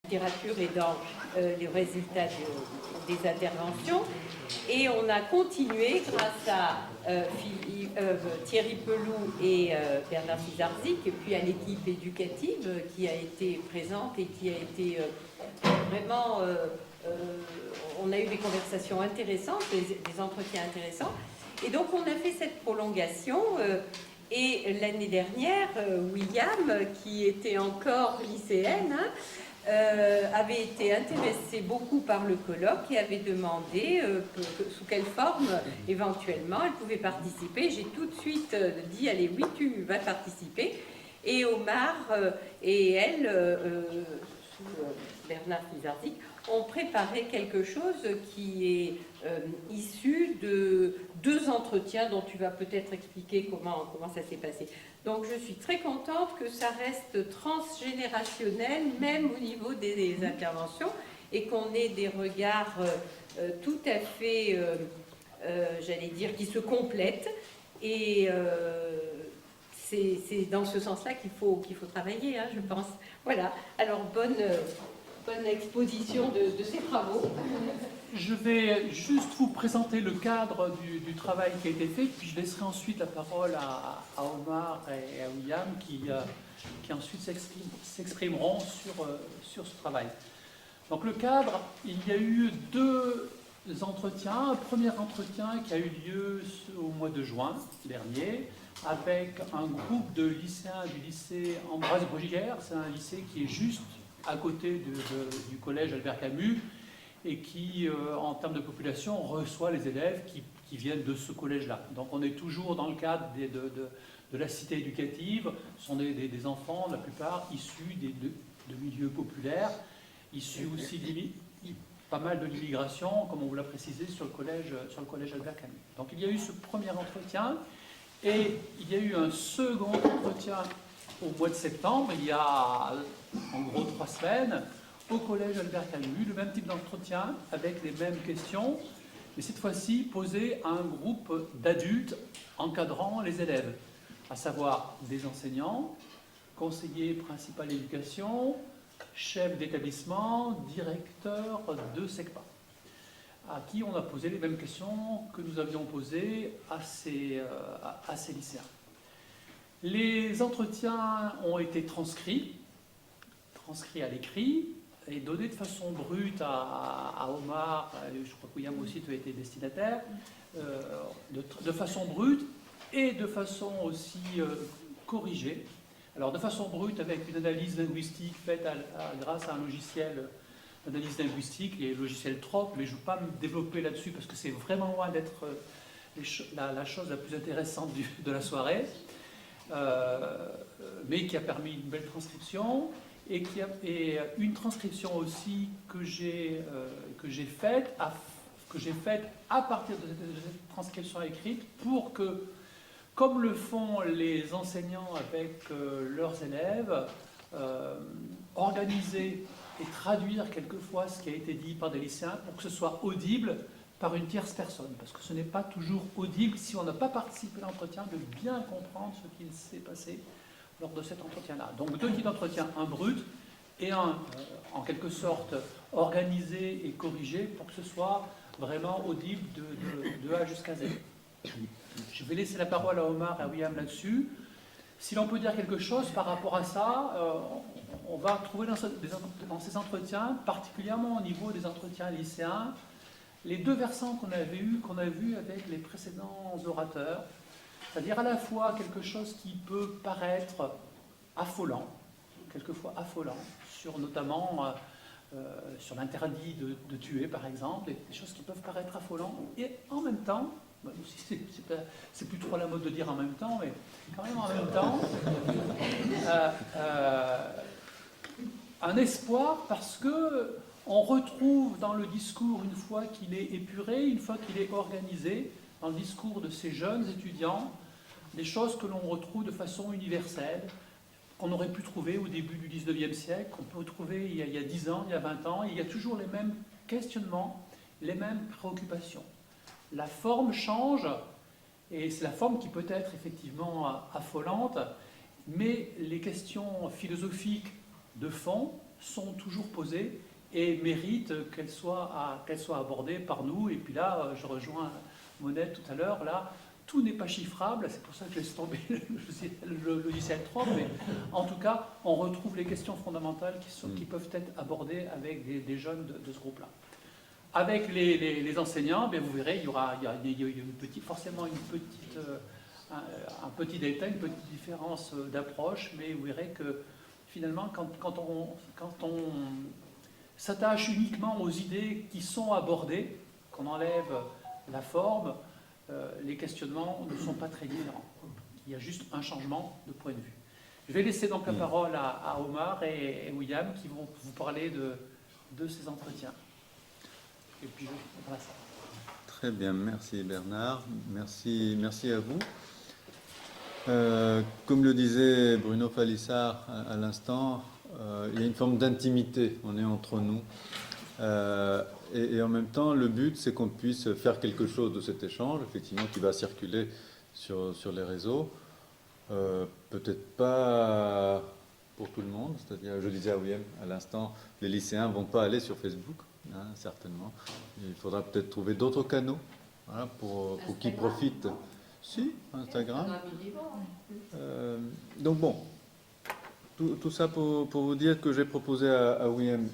littérature et dans les résultats des interventions. Et on a continué grâce à Thierry Peloux et Bernard Cizarzik, et puis à l'équipe éducative qui a été présente et qui a été vraiment... on a eu des conversations intéressantes, des entretiens intéressants. Et donc on a fait cette prolongation. Et l'année dernière, William, qui était encore lycéenne, avait été intéressée beaucoup par le colloque et avait demandé sous quelle forme éventuellement elle pouvait participer. J'ai tout de suite dit allez, oui, tu vas participer. Et Omar et elle, sous Bernard Cizarzik, ont préparé quelque chose qui est issu de 2 entretiens dont tu vas peut-être expliquer comment ça s'est passé. Donc je suis très contente que ça reste transgénérationnel, même au niveau des interventions, et qu'on ait des regards tout à fait, j'allais dire, qui se complètent. Et c'est dans ce sens-là qu'il faut travailler, hein, je pense. Voilà, alors bonne exposition de ces travaux. Je vais juste vous présenter le cadre du travail qui a été fait, puis je laisserai ensuite la parole à Omar et à William qui ensuite s'exprimeront sur ce travail. Donc le cadre, il y a eu 2 entretiens. Un premier entretien qui a eu lieu au mois de juin dernier avec un groupe de lycéens du lycée Ambroise Bruguière. C'est un lycée qui est juste à côté du collège Albert Camus et qui, en termes de population, reçoit les élèves qui viennent de ce collège-là. Donc on est toujours dans le cadre de la cité éducative. Ce sont des enfants, la plupart, issus de milieux populaires, issus aussi pas mal de l'immigration, comme on vous l'a précisé, sur le collège Albert Camus. Donc il y a eu ce premier entretien, et il y a eu un second entretien au mois de septembre, il y a en gros 3 semaines, au collège Albert Camus, le même type d'entretien, avec les mêmes questions, mais cette fois-ci posées à un groupe d'adultes encadrant les élèves, à savoir des enseignants, conseillers principal d'éducation, chefs d'établissement, directeurs de SECPA, à qui on a posé les mêmes questions que nous avions posées à ces lycéens. Les entretiens ont été transcrits à l'écrit, et donnés de façon brute à Omar, je crois que William aussi tu as été destinataire, de façon brute et de façon aussi corrigée. Alors de façon brute avec une analyse linguistique faite grâce à un logiciel d'analyse linguistique, les logiciels TROP, mais je ne vais pas me développer là-dessus parce que c'est vraiment loin d'être la chose la plus intéressante de la soirée, mais qui a permis une belle transcription. Et une transcription aussi que j'ai faite à partir de cette transcription écrite pour que, comme le font les enseignants avec leurs élèves, organiser et traduire quelquefois ce qui a été dit par des lycéens pour que ce soit audible par une tierce personne. Parce que ce n'est pas toujours audible si on n'a pas participé à l'entretien de bien comprendre ce qu'il s'est passé lors de cet entretien-là. Donc 2 types d'entretien, un brut et un, en quelque sorte, organisé et corrigé pour que ce soit vraiment audible de A jusqu'à Z. Je vais laisser la parole à Omar et à William là-dessus. Si l'on peut dire quelque chose par rapport à ça, on va trouver dans ces entretiens, particulièrement au niveau des entretiens lycéens, les 2 versants qu'on a vus avec les précédents orateurs. C'est-à-dire à la fois quelque chose qui peut paraître affolant, quelquefois affolant, notamment sur l'interdit de tuer par exemple, des choses qui peuvent paraître affolantes, et en même temps, c'est plus trop la mode de dire en même temps, mais quand même en même temps, un espoir parce que on retrouve dans le discours, une fois qu'il est épuré, une fois qu'il est organisé, dans le discours de ces jeunes étudiants, des choses que l'on retrouve de façon universelle, qu'on aurait pu trouver au début du 19e siècle, qu'on peut trouver il y a 10 ans, il y a 20 ans, il y a toujours les mêmes questionnements, les mêmes préoccupations. La forme change, et c'est la forme qui peut être effectivement affolante, mais les questions philosophiques de fond, sont toujours posées et méritent qu'elles soient abordées par nous. Et puis là, je rejoins Monette tout à l'heure, là, tout n'est pas chiffrable, c'est pour ça que j'ai laissé tomber le logiciel 3, mais en tout cas, on retrouve les questions fondamentales qui peuvent être abordées avec des jeunes de ce groupe-là. Avec les enseignants, bien, vous verrez, il y a forcément un petit détail, une petite différence d'approche, mais vous verrez que finalement, quand on s'attache uniquement aux idées qui sont abordées, qu'on enlève la forme, les questionnements ne sont pas très différents. Il y a juste un changement de point de vue. Je vais laisser donc la parole à Omar et William qui vont vous parler de ces entretiens. Et puis voilà ça. Très bien, merci Bernard, merci à vous. Comme le disait Bruno Falissard à l'instant, il y a une forme d'intimité, on est entre nous. Et en même temps, le but, c'est qu'on puisse faire quelque chose de cet échange, effectivement, qui va circuler sur les réseaux. Peut-être pas pour tout le monde, c'est-à-dire, je disais à William à l'instant, les lycéens ne vont pas aller sur Facebook, hein, certainement. Il faudra peut-être trouver d'autres canaux, voilà, pour qu'ils profitent. Si, Instagram. Donc bon, tout ça pour vous dire que j'ai proposé à William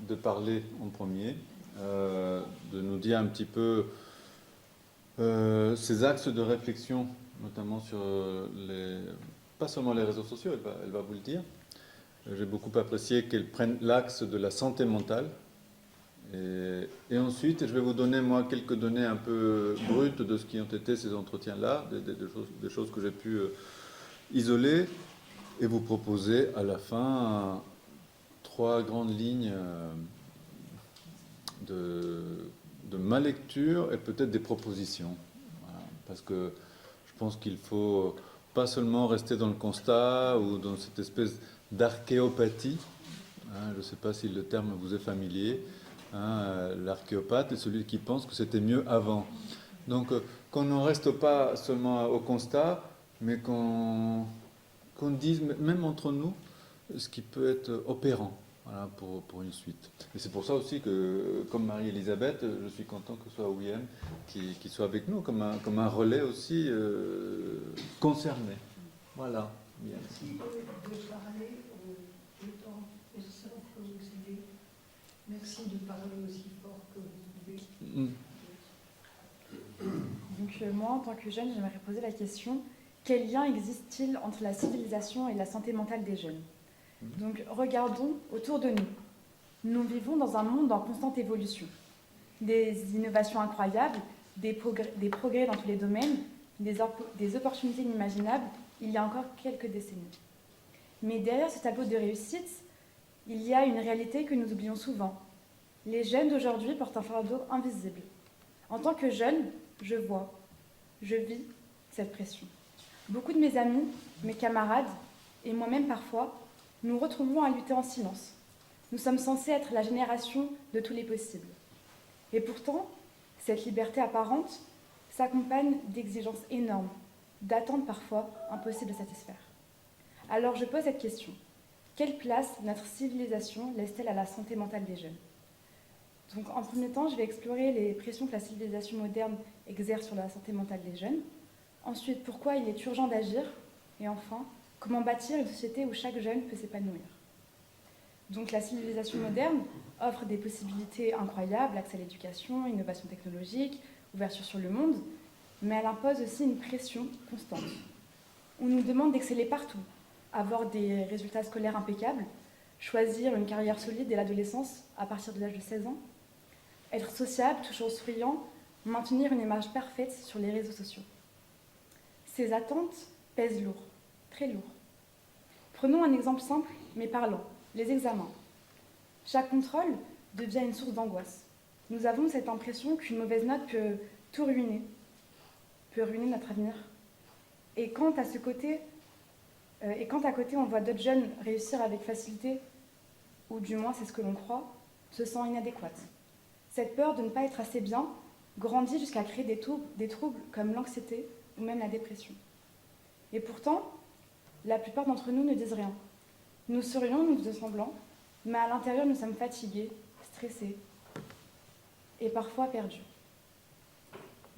de parler en premier, de nous dire un petit peu ses axes de réflexion, notamment sur pas seulement les réseaux sociaux, elle va vous le dire. J'ai beaucoup apprécié qu'elle prenne l'axe de la santé mentale. Et ensuite, je vais vous donner, moi, quelques données un peu brutes de ce qui ont été ces entretiens-là, des choses que j'ai pu isoler, et vous proposer à la fin 3 grandes lignes de ma lecture et peut-être des propositions. Voilà. Parce que je pense qu'il faut pas seulement rester dans le constat ou dans cette espèce d'archéopathie. Hein, je ne sais pas si le terme vous est familier. Hein, l'archéopathe est celui qui pense que c'était mieux avant. Donc qu'on n'en reste pas seulement au constat, mais qu'on dise, même entre nous, ce qui peut être opérant, voilà, pour une suite. Et c'est pour ça aussi que, comme Marie-Elisabeth, je suis content que ce soit William qui soit avec nous, comme un relais aussi concerné. Voilà. Bien. Merci de parler autant et sans que vous ayez. Merci de parler aussi fort que vous pouvez. Donc moi, en tant que jeune, j'aimerais poser la question, quel lien existe-t-il entre la civilisation et la santé mentale des jeunes? Donc regardons autour de nous. Nous vivons dans un monde en constante évolution. Des innovations incroyables, des progrès dans tous les domaines, des opportunités inimaginables il y a encore quelques décennies. Mais derrière ce tableau de réussite, il y a une réalité que nous oublions souvent. Les jeunes d'aujourd'hui portent un fardeau invisible. En tant que jeune, je vois, je vis cette pression. Beaucoup de mes amis, mes camarades, et moi-même parfois, nous retrouvons à lutter en silence. Nous sommes censés être la génération de tous les possibles. Et pourtant, cette liberté apparente s'accompagne d'exigences énormes, d'attentes parfois impossibles à satisfaire. Alors je pose cette question. Quelle place notre civilisation laisse-t-elle à la santé mentale des jeunes? Donc en premier temps, je vais explorer les pressions que la civilisation moderne exerce sur la santé mentale des jeunes. Ensuite, pourquoi il est urgent d'agir. Et enfin, comment bâtir une société où chaque jeune peut s'épanouir. Donc la civilisation moderne offre des possibilités incroyables, accès à l'éducation, innovation technologique, ouverture sur le monde, mais elle impose aussi une pression constante. On nous demande d'exceller partout, avoir des résultats scolaires impeccables, choisir une carrière solide dès l'adolescence à partir de l'âge de 16 ans, être sociable, toujours souriant, maintenir une image parfaite sur les réseaux sociaux. Ces attentes pèsent lourd, très lourd. Prenons un exemple simple mais parlant, les examens. Chaque contrôle devient une source d'angoisse. Nous avons cette impression qu'une mauvaise note peut tout ruiner, peut ruiner notre avenir. Et quand à côté on voit d'autres jeunes réussir avec facilité, ou du moins c'est ce que l'on croit, se sent inadéquate. Cette peur de ne pas être assez bien grandit jusqu'à créer des troubles comme l'anxiété ou même la dépression. Et pourtant, la plupart d'entre nous ne disent rien. Nous sourions, nous faisons semblant, Mais à l'intérieur, nous sommes fatigués, stressés et parfois perdus.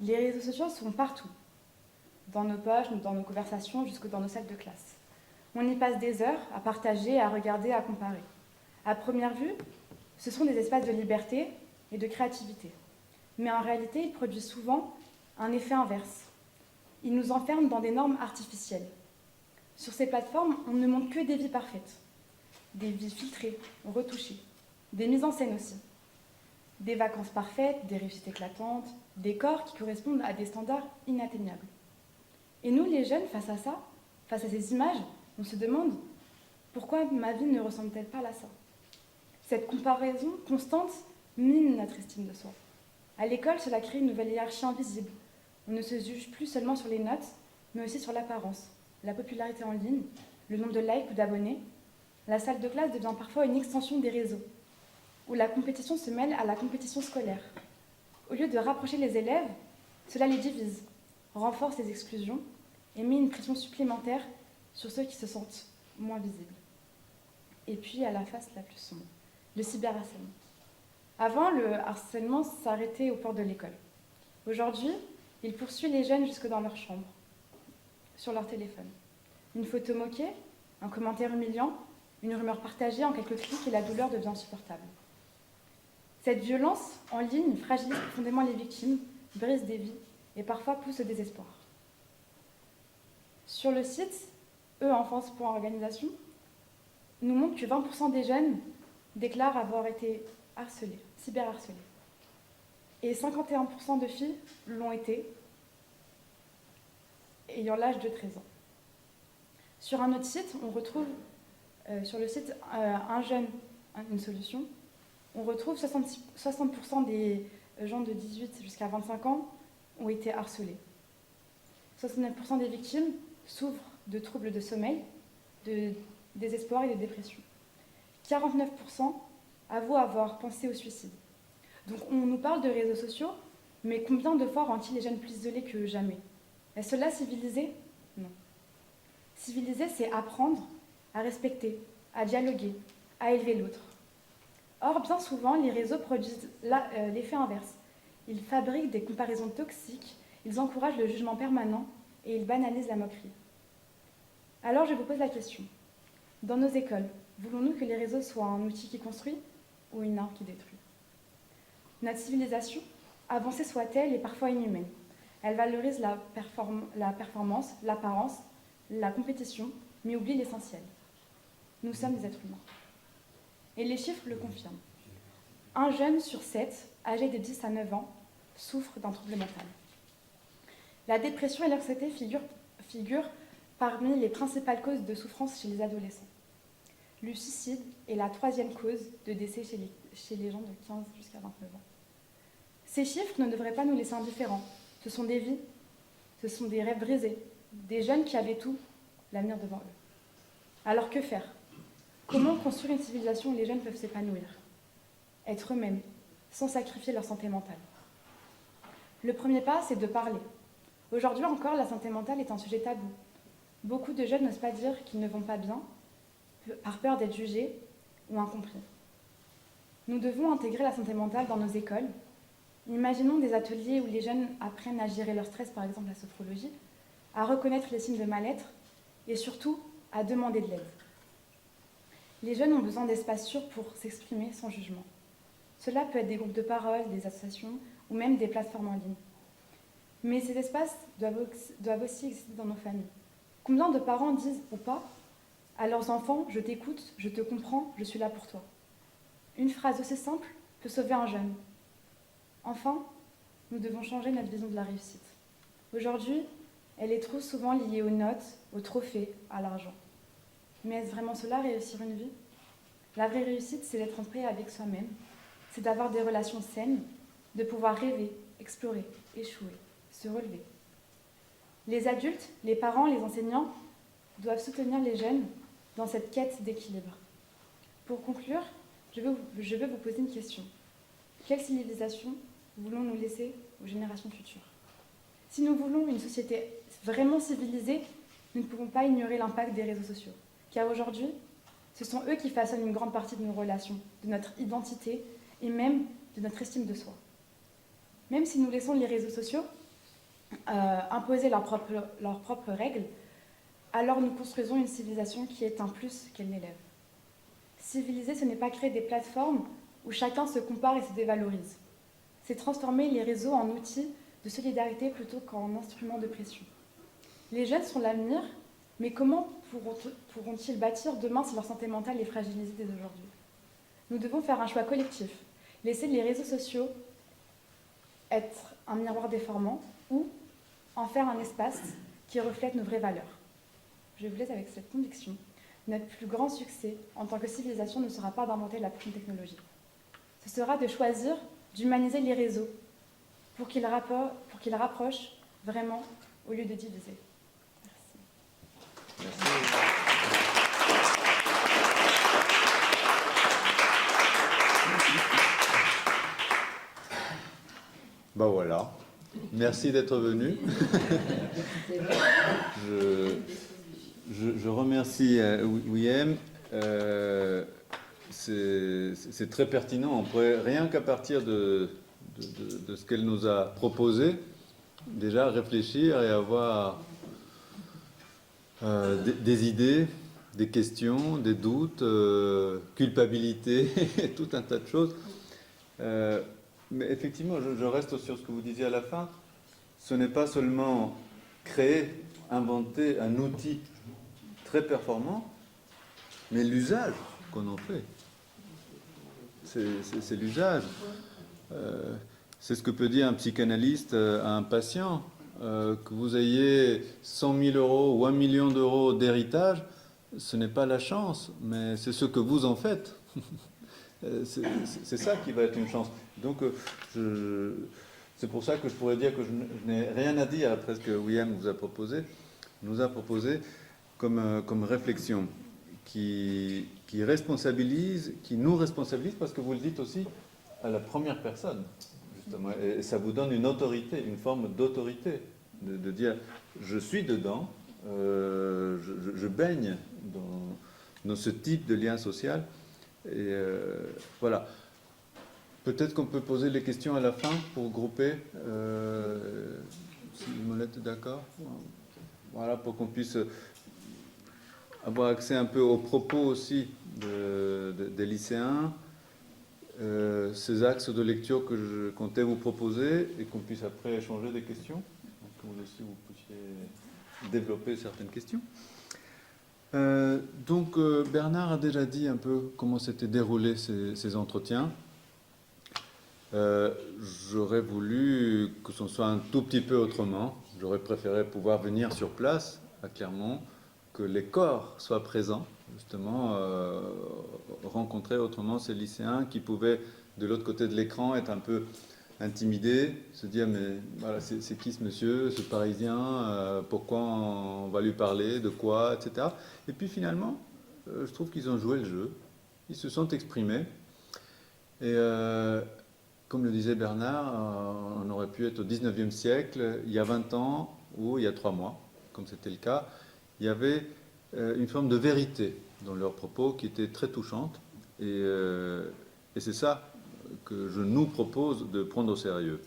Les réseaux sociaux sont partout, dans nos poches, dans nos conversations, jusque dans nos salles de classe. On y passe des heures à partager, à regarder, à comparer. À première vue, ce sont des espaces de liberté et de créativité. Mais en réalité, ils produisent souvent un effet inverse. Ils nous enferment dans des normes artificielles. Sur ces plateformes, on ne montre que des vies parfaites, des vies filtrées, retouchées, des mises en scène aussi. Des vacances parfaites, des réussites éclatantes, des corps qui correspondent à des standards inatteignables. Et nous, les jeunes, face à ça, face à ces images, on se demande pourquoi ma vie ne ressemble-t-elle pas à ça? Cette comparaison constante mine notre estime de soi. À l'école, cela crée une nouvelle hiérarchie invisible. On ne se juge plus seulement sur les notes, mais aussi sur l'apparence, la popularité en ligne, le nombre de likes ou d'abonnés. La salle de classe devient parfois une extension des réseaux, où la compétition se mêle à la compétition scolaire. Au lieu de rapprocher les élèves, cela les divise, renforce les exclusions et met une pression supplémentaire sur ceux qui se sentent moins visibles. Et puis, à la face la plus sombre, le cyberharcèlement. Avant, le harcèlement s'arrêtait aux portes de l'école. Aujourd'hui, il poursuit les jeunes jusque dans leur chambre, sur leur téléphone. Une photo moquée, un commentaire humiliant, une rumeur partagée en quelques clics et la douleur devient insupportable. Cette violence en ligne fragilise profondément les victimes, brise des vies et parfois pousse au désespoir. Sur le site Enfance.organisation, nous montre que 20% des jeunes déclarent avoir été harcelés, cyberharcelés. Et 51% de filles l'ont été, ayant l'âge de 13 ans. Sur un autre site, on retrouve, sur le site Un jeune, une solution, on retrouve 60% des gens de 18 jusqu'à 25 ans ont été harcelés. 69% des victimes souffrent de troubles de sommeil, de désespoir et de dépression. 49% avouent avoir pensé au suicide. Donc on nous parle de réseaux sociaux, mais combien de fois rendent-ils les jeunes plus isolés que jamais? Est-ce là civilisé? Non. Civiliser, c'est apprendre à respecter, à dialoguer, à élever l'autre. Or, bien souvent, les réseaux produisent l'effet inverse. Ils fabriquent des comparaisons toxiques, ils encouragent le jugement permanent et ils banalisent la moquerie. Alors, je vous pose la question. Dans nos écoles, voulons-nous que les réseaux soient un outil qui construit ou une arme qui détruit? Notre civilisation, avancée soit-elle, est parfois inhumaine. Elle valorise la performance, l'apparence, la compétition, mais oublie l'essentiel. Nous sommes des êtres humains. Et les chiffres le confirment. Un jeune sur 7, âgé de 10 à 9 ans, souffre d'un trouble mental. La dépression et l'anxiété figurent parmi les principales causes de souffrance chez les adolescents. Le suicide est la 3e cause de décès chez les gens de 15 jusqu'à 29 ans. Ces chiffres ne devraient pas nous laisser indifférents. Ce sont des vies, ce sont des rêves brisés, des jeunes qui avaient tout, l'avenir devant eux. Alors que faire? Comment construire une civilisation où les jeunes peuvent s'épanouir, être eux-mêmes, sans sacrifier leur santé mentale? Le premier pas, c'est de parler. Aujourd'hui encore, la santé mentale est un sujet tabou. Beaucoup de jeunes n'osent pas dire qu'ils ne vont pas bien, par peur d'être jugés ou incompris. Nous devons intégrer la santé mentale dans nos écoles. Imaginons des ateliers où les jeunes apprennent à gérer leur stress, par exemple la sophrologie, à reconnaître les signes de mal-être et surtout à demander de l'aide. Les jeunes ont besoin d'espaces sûrs pour s'exprimer sans jugement. Cela peut être des groupes de parole, des associations ou même des plateformes en ligne. Mais ces espaces doivent aussi exister dans nos familles. Combien de parents disent ou pas à leurs enfants « je t'écoute, je te comprends, je suis là pour toi ». Une phrase aussi simple peut sauver un jeune. Enfin, nous devons changer notre vision de la réussite. Aujourd'hui, elle est trop souvent liée aux notes, aux trophées, à l'argent. Mais est-ce vraiment cela, réussir une vie? La vraie réussite, c'est d'être en paix avec soi-même, c'est d'avoir des relations saines, de pouvoir rêver, explorer, échouer, se relever. Les adultes, les parents, les enseignants doivent soutenir les jeunes dans cette quête d'équilibre. Pour conclure, je veux vous poser une question. Quelle civilisation voulons-nous laisser aux générations futures? Si nous voulons une société vraiment civilisée, nous ne pouvons pas ignorer l'impact des réseaux sociaux. Car aujourd'hui, Ce sont eux qui façonnent une grande partie de nos relations, de notre identité et même de notre estime de soi. Même si nous laissons les réseaux sociaux imposer leurs propres règles, alors nous construisons une civilisation qui est un plus qu'elle n'élève. Civiliser, ce n'est pas créer des plateformes où chacun se compare et se dévalorise. C'est transformer les réseaux en outils de solidarité plutôt qu'en instruments de pression. Les jeunes sont l'avenir, mais comment pourront-ils bâtir demain si leur santé mentale est fragilisée dès aujourd'hui? Nous devons faire un choix collectif, laisser les réseaux sociaux être un miroir déformant ou en faire un espace qui reflète nos vraies valeurs. Je vous laisse avec cette conviction. Notre plus grand succès en tant que civilisation ne sera pas d'inventer la prochaine technologie. Ce sera de choisir d'humaniser les réseaux pour qu'ils rapprochent vraiment au lieu de diviser. Merci. Ben voilà. Merci d'être venu. Je remercie William. C'est très pertinent. On pourrait, rien qu'à partir de ce qu'elle nous a proposé, déjà réfléchir et avoir des idées, des questions, des doutes, culpabilité, tout un tas de choses. Mais effectivement, je reste sur ce que vous disiez à la fin. Ce n'est pas seulement créer, inventer un outil très performant, mais l'usage qu'on en fait. C'est l'usage. C'est ce que peut dire un psychanalyste à un patient. Que vous ayez 100 000 euros ou 1 million d'euros d'héritage, ce n'est pas la chance, mais c'est ce que vous en faites. C'est ça qui va être une chance. Donc, c'est pour ça que je pourrais dire que je n'ai rien à dire après ce que William nous a proposé comme réflexion qui responsabilise, qui nous responsabilise, parce que vous le dites aussi à la première personne, justement, et ça vous donne une autorité, une forme d'autorité, de dire je suis dedans, je baigne dans ce type de lien social. Et voilà. Peut-être qu'on peut poser les questions à la fin pour grouper, si Molette est d'accord. Voilà, pour qu'on puisse avoir accès un peu aux propos aussi des lycéens, ces axes de lecture que je comptais vous proposer et qu'on puisse après échanger des questions. Donc, que vous aussi vous puissiez développer certaines questions. Donc Bernard a déjà dit un peu comment s'étaient déroulés ces entretiens. J'aurais voulu que ce soit un tout petit peu autrement. J'aurais préféré pouvoir venir sur place à Clermont, que les corps soient présents, justement, rencontrer autrement ces lycéens qui pouvaient, de l'autre côté de l'écran, être un peu intimidés, se dire mais voilà, c'est qui ce monsieur, ce Parisien, pourquoi on va lui parler, de quoi, etc. Et puis finalement, je trouve qu'ils ont joué le jeu, ils se sont exprimés, et comme le disait Bernard, on aurait pu être au 19e siècle, il y a 20 ans, ou il y a 3 mois, comme c'était le cas, il y avait une forme de vérité dans leurs propos qui était très touchante, et c'est ça que je nous propose de prendre au sérieux.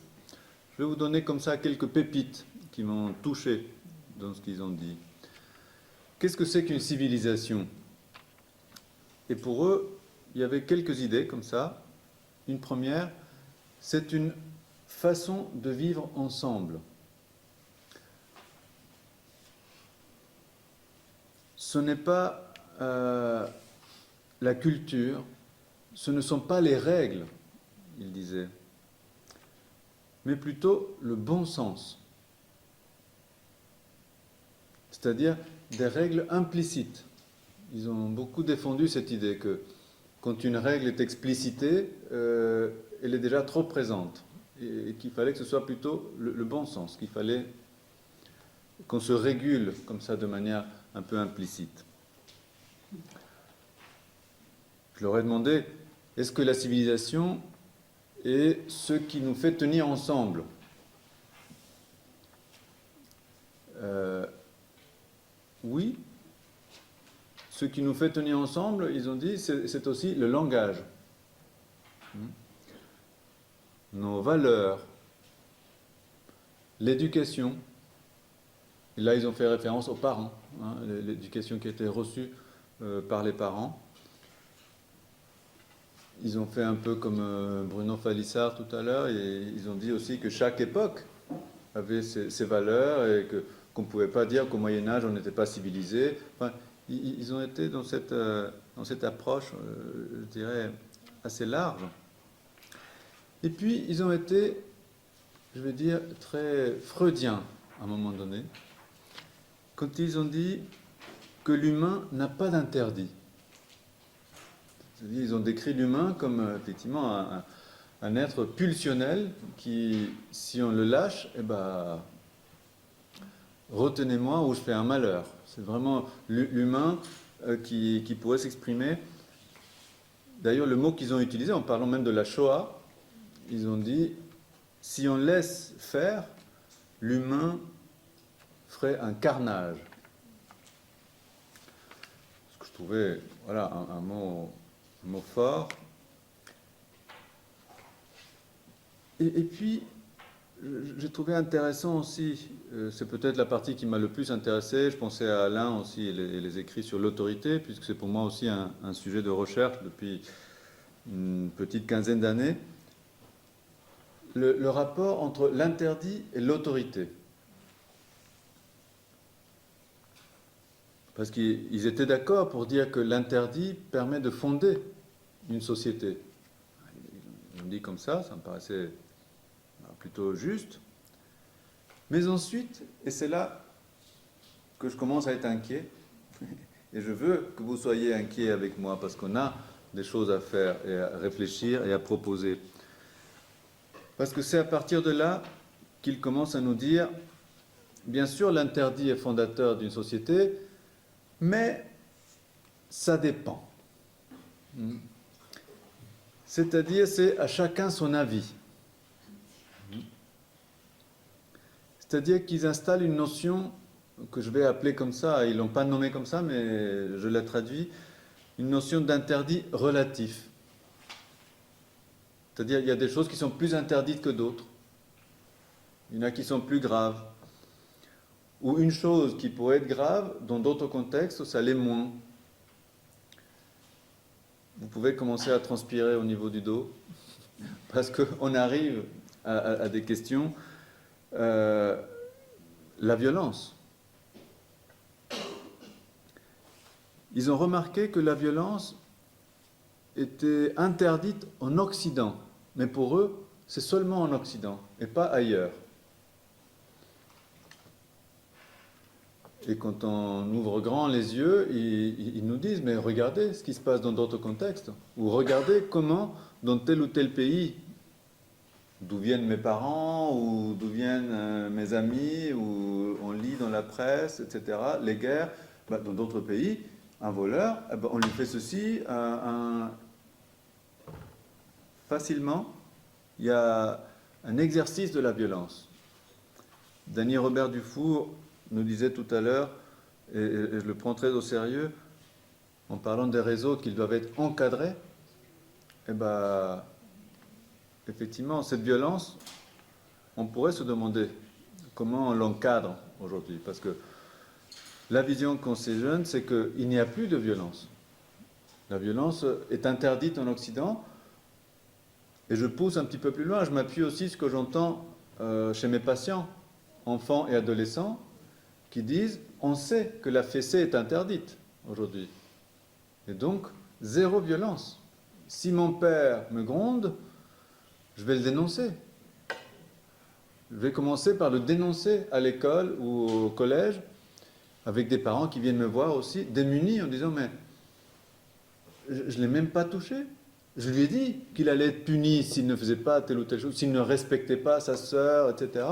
Je vais vous donner comme ça quelques pépites qui m'ont touché dans ce qu'ils ont dit. Qu'est-ce que c'est qu'une civilisation? Et pour eux, il y avait quelques idées comme ça. Une première, c'est une façon de vivre ensemble. Ce n'est pas la culture, ce ne sont pas les règles, il disait, mais plutôt le bon sens. C'est-à-dire des règles implicites. Ils ont beaucoup défendu cette idée que quand une règle est explicitée, elle est déjà trop présente et qu'il fallait que ce soit plutôt le bon sens, qu'il fallait qu'on se régule comme ça de manière un peu implicite. Je leur ai demandé, est-ce que la civilisation est ce qui nous fait tenir ensemble? Oui, ce qui nous fait tenir ensemble, ils ont dit, c'est aussi le langage. Nos valeurs, l'éducation. Et là, ils ont fait référence aux parents, hein, l'éducation qui a été reçue par les parents. Ils ont fait un peu comme Bruno Falissard tout à l'heure, et ils ont dit aussi que chaque époque avait ses valeurs et qu'on ne pouvait pas dire qu'au Moyen-Âge, on n'était pas civilisé. Enfin, ils ont été dans cette approche, je dirais, assez large. Et puis, ils ont été, je vais dire, très freudiens à un moment donné, quand ils ont dit que l'humain n'a pas d'interdit. C'est-à-dire, ils ont décrit l'humain comme, effectivement, un être pulsionnel qui, si on le lâche, eh ben, retenez-moi ou je fais un malheur. C'est vraiment l'humain qui pourrait s'exprimer. D'ailleurs, le mot qu'ils ont utilisé, en parlant même de la Shoah, ils ont dit, si on laisse faire, l'humain ferait un carnage. Ce que je trouvais, voilà, un mot fort. Et puis, j'ai trouvé intéressant aussi, c'est peut-être la partie qui m'a le plus intéressé, je pensais à Alain aussi et les écrits sur l'autorité, puisque c'est pour moi aussi un sujet de recherche depuis une petite quinzaine d'années, le rapport entre l'interdit et l'autorité. Parce qu'ils étaient d'accord pour dire que l'interdit permet de fonder une société. Ils ont dit comme ça me paraissait plutôt juste. Mais ensuite, et c'est là que je commence à être inquiet, et je veux que vous soyez inquiets avec moi, parce qu'on a des choses à faire et à réfléchir et à proposer. Parce que c'est à partir de là qu'ils commencent à nous dire, bien sûr, l'interdit est fondateur d'une société, mais ça dépend. C'est-à-dire, c'est à chacun son avis. C'est-à-dire qu'ils installent une notion que je vais appeler comme ça, ils ne l'ont pas nommée comme ça, mais je la traduis, une notion d'interdit relatif. C'est-à-dire qu'il y a des choses qui sont plus interdites que d'autres. Il y en a qui sont plus graves. Ou une chose qui pourrait être grave, dans d'autres contextes, ça l'est moins. Vous pouvez commencer à transpirer au niveau du dos, parce qu'on arrive à des questions. La violence. Ils ont remarqué que la violence était interdite en Occident, mais pour eux, c'est seulement en Occident et pas ailleurs. Et quand on ouvre grand les yeux, ils nous disent, mais regardez ce qui se passe dans d'autres contextes, ou regardez comment, dans tel ou tel pays, d'où viennent mes parents, ou d'où viennent mes amis, ou on lit dans la presse, etc., les guerres, dans d'autres pays, un voleur, on lui fait ceci, facilement, il y a un exercice de la violence. Dany Robert Dufour nous disait tout à l'heure, et je le prends très au sérieux, en parlant des réseaux qu'ils doivent être encadrés, effectivement, cette violence, on pourrait se demander comment on l'encadre aujourd'hui. Parce que la vision qu'ont ces jeunes, c'est qu'il n'y a plus de violence. La violence est interdite en Occident. Et je pousse un petit peu plus loin, je m'appuie aussi sur ce que j'entends chez mes patients, enfants et adolescents, qui disent « on sait que la fessée est interdite aujourd'hui. Et donc, zéro violence. Si mon père me gronde, je vais le dénoncer. Je vais commencer par le dénoncer à l'école ou au collège, avec des parents qui viennent me voir aussi, démunis, en disant « mais je ne l'ai même pas touché. Je lui ai dit qu'il allait être puni s'il ne faisait pas telle ou telle chose, s'il ne respectait pas sa sœur, etc. »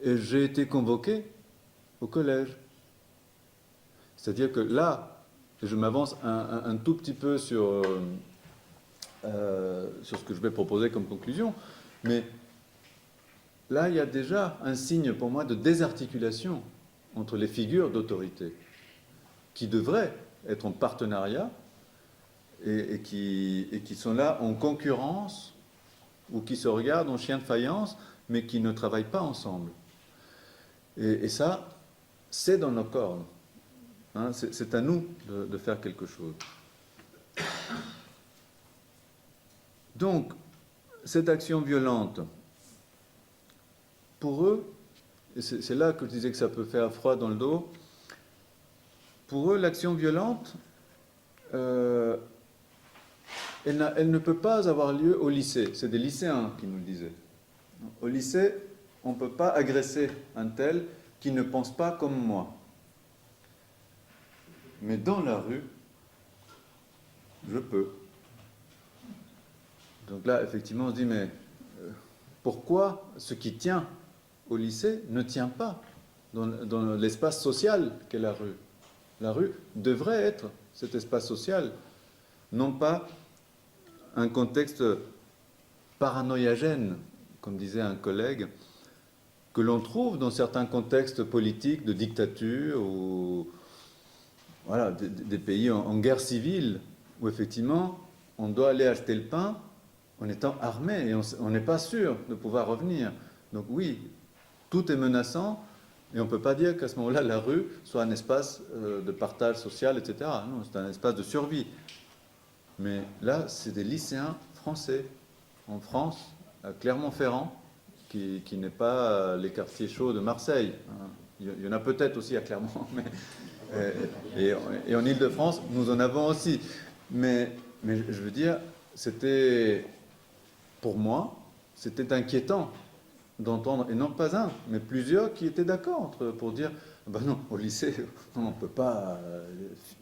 Et j'ai été convoqué au collège. C'est-à-dire que là, je m'avance un tout petit peu sur ce que je vais proposer comme conclusion, mais là, il y a déjà un signe pour moi de désarticulation entre les figures d'autorité qui devraient être en partenariat et qui sont là en concurrence ou qui se regardent en chien de faïence, mais qui ne travaillent pas ensemble. Et ça, c'est dans nos cordes. Hein, c'est à nous de faire quelque chose. Donc, cette action violente, pour eux, et c'est là que je disais que ça peut faire froid dans le dos, pour eux, l'action violente, elle ne peut pas avoir lieu au lycée. C'est des lycéens qui nous le disaient. Au lycée, on ne peut pas agresser un tel qui ne pense pas comme moi. Mais dans la rue, je peux. Donc là, effectivement, on se dit, mais pourquoi ce qui tient au lycée ne tient pas dans l'espace social qu'est la rue? La rue devrait être cet espace social, non pas un contexte paranoïagène, comme disait un collègue, que l'on trouve dans certains contextes politiques de dictature ou voilà, des pays en guerre civile, où effectivement on doit aller acheter le pain en étant armé et on n'est pas sûr de pouvoir revenir. Donc oui, tout est menaçant et on ne peut pas dire qu'à ce moment-là la rue soit un espace de partage social, etc. Non, c'est un espace de survie. Mais là, c'est des lycéens français en France, à Clermont-Ferrand, qui n'est pas les quartiers chauds de Marseille. Il y en a peut-être aussi à Clermont, mais, et en Île-de-France, nous en avons aussi. Mais je veux dire, c'était, pour moi, c'était inquiétant d'entendre, et non pas un, mais plusieurs qui étaient d'accord pour dire, ben non, au lycée, on ne peut pas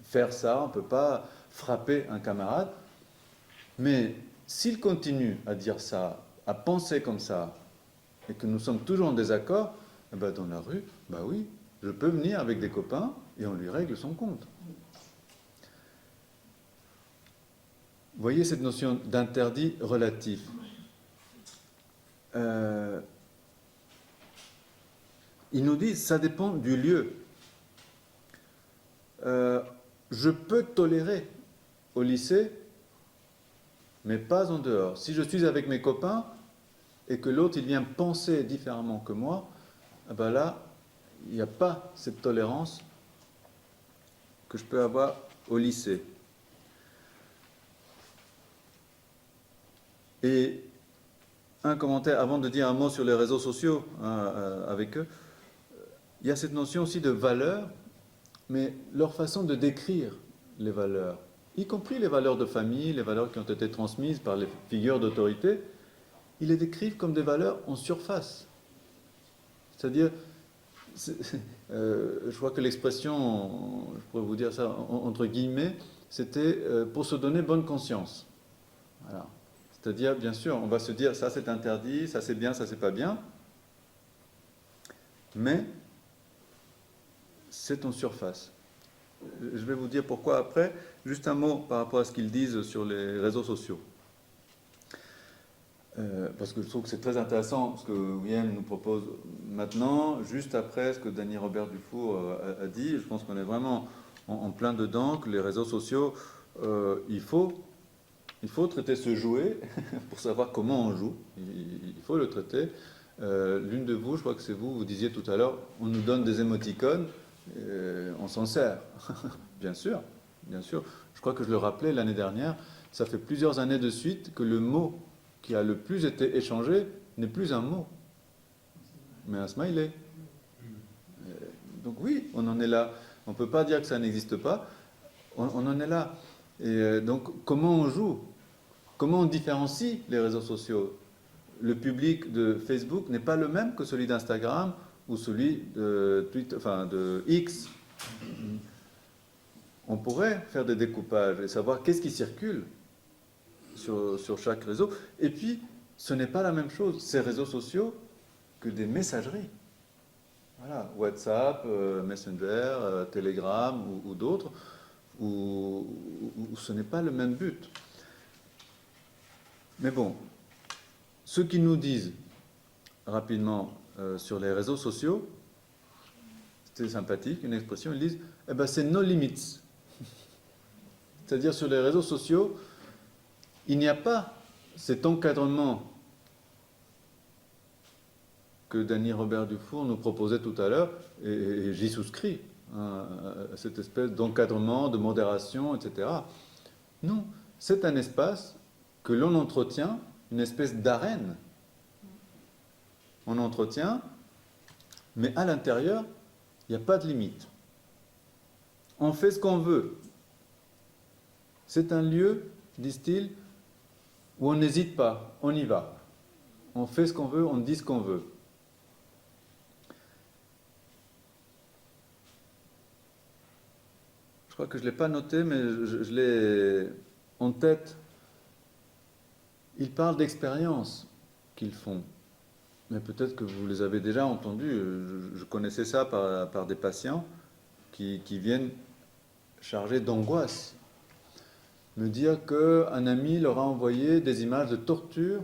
faire ça, on ne peut pas frapper un camarade. Mais s'il continue à dire ça, à penser comme ça, et que nous sommes toujours en désaccord, eh ben dans la rue, ben oui, je peux venir avec des copains et on lui règle son compte. Vous voyez cette notion d'interdit relatif. Ils nous disent, ça dépend du lieu. Je peux tolérer au lycée, mais pas en dehors. Si je suis avec mes copains et que l'autre il vient penser différemment que moi, eh ben là, il n'y a pas cette tolérance que je peux avoir au lycée. Et un commentaire, avant de dire un mot sur les réseaux sociaux avec eux, il y a cette notion aussi de valeur, mais leur façon de décrire les valeurs, y compris les valeurs de famille, les valeurs qui ont été transmises par les figures d'autorité, ils les décrivent comme des valeurs en surface. C'est-à-dire, je crois que l'expression, je pourrais vous dire ça entre guillemets, c'était pour se donner bonne conscience. Voilà. C'est-à-dire, bien sûr, on va se dire, ça c'est interdit, ça c'est bien, ça c'est pas bien, mais c'est en surface. Je vais vous dire pourquoi après. Juste un mot par rapport à ce qu'ils disent sur les réseaux sociaux. Parce que je trouve que c'est très intéressant ce que William nous propose maintenant, juste après ce que Dany Robert Dufour a dit. Je pense qu'on est vraiment en plein dedans, que les réseaux sociaux, il faut traiter ce jouet pour savoir comment on joue. Il faut le traiter. L'une de vous, je crois que c'est vous, vous disiez tout à l'heure, on nous donne des émoticônes, on s'en sert. Bien sûr, bien sûr. Je crois que je le rappelais l'année dernière, ça fait plusieurs années de suite que le mot qui a le plus été échangé n'est plus un mot, mais un smiley. Donc oui, on en est là. On ne peut pas dire que ça n'existe pas, on en est là. Et donc comment on joue? Comment on différencie les réseaux sociaux? Le public de Facebook n'est pas le même que celui d'Instagram ou celui de Twitter, enfin de X. On pourrait faire des découpages et savoir qu'est-ce qui circule sur chaque réseau. Et puis, ce n'est pas la même chose, ces réseaux sociaux, que des messageries. Voilà, WhatsApp, Messenger, Telegram ou d'autres, où ce n'est pas le même but. Mais bon, ceux qui nous disent rapidement sur les réseaux sociaux, c'était sympathique, une expression, ils disent, eh ben c'est no limits. C'est-à-dire sur les réseaux sociaux, il n'y a pas cet encadrement que Dany Robert Dufour nous proposait tout à l'heure, et j'y souscris, hein, cette espèce d'encadrement, de modération, etc. Non, c'est un espace que l'on entretient, une espèce d'arène. On entretient, mais à l'intérieur, il n'y a pas de limite. On fait ce qu'on veut. C'est un lieu, disent-ils, où on n'hésite pas, on y va. On fait ce qu'on veut, on dit ce qu'on veut. Je crois que je ne l'ai pas noté, mais je l'ai en tête. Ils parlent d'expériences qu'ils font. Mais peut-être que vous les avez déjà entendus. Je connaissais ça par des patients qui viennent chargés d'angoisse. Me dire qu'un ami leur a envoyé des images de torture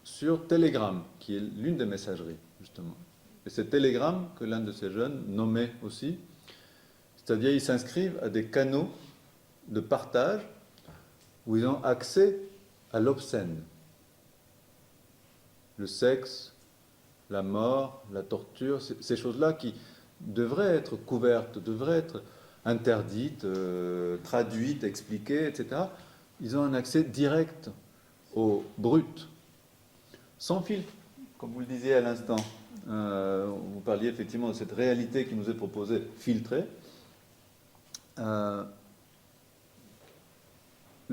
sur Telegram, qui est l'une des messageries, justement. Et c'est Telegram que l'un de ces jeunes nommait aussi. C'est-à-dire ils s'inscrivent à des canaux de partage où ils ont accès à l'obscène. Le sexe, la mort, la torture, ces choses-là qui devraient être couvertes, devraient être interdites, traduites, expliquées, etc. Ils ont un accès direct au brut, sans filtre, comme vous le disiez à l'instant. Vous parliez effectivement de cette réalité qui nous est proposée, filtrée. Le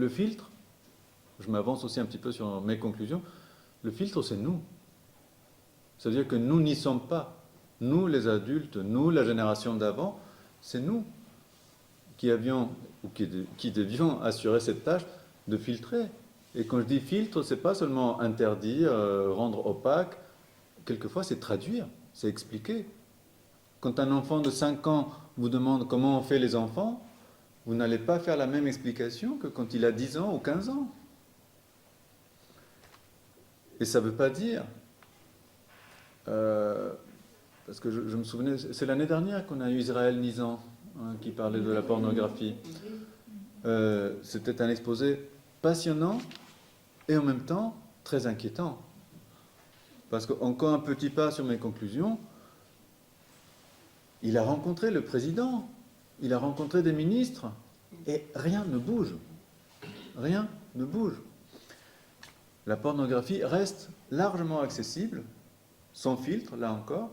filtre, je m'avance aussi un petit peu sur mes conclusions, le filtre c'est nous. C'est-à-dire que nous n'y sommes pas. Nous les adultes, nous la génération d'avant, c'est nous qui avions ou qui devions assurer cette tâche de filtrer. Et quand je dis filtre, c'est pas seulement interdire, rendre opaque, quelquefois c'est traduire, c'est expliquer. Quand un enfant de 5 ans vous demande comment on fait les enfants, vous n'allez pas faire la même explication que quand il a 10 ans ou 15 ans. Et ça ne veut pas dire, parce que je me souvenais, c'est l'année dernière qu'on a eu Israël Nizan, hein, qui parlait de la pornographie. C'était un exposé passionnant et en même temps très inquiétant. Parce qu'encore un petit pas sur mes conclusions, il a rencontré le président, il a rencontré des ministres, et rien ne bouge. Rien ne bouge. La pornographie reste largement accessible, sans filtre, là encore,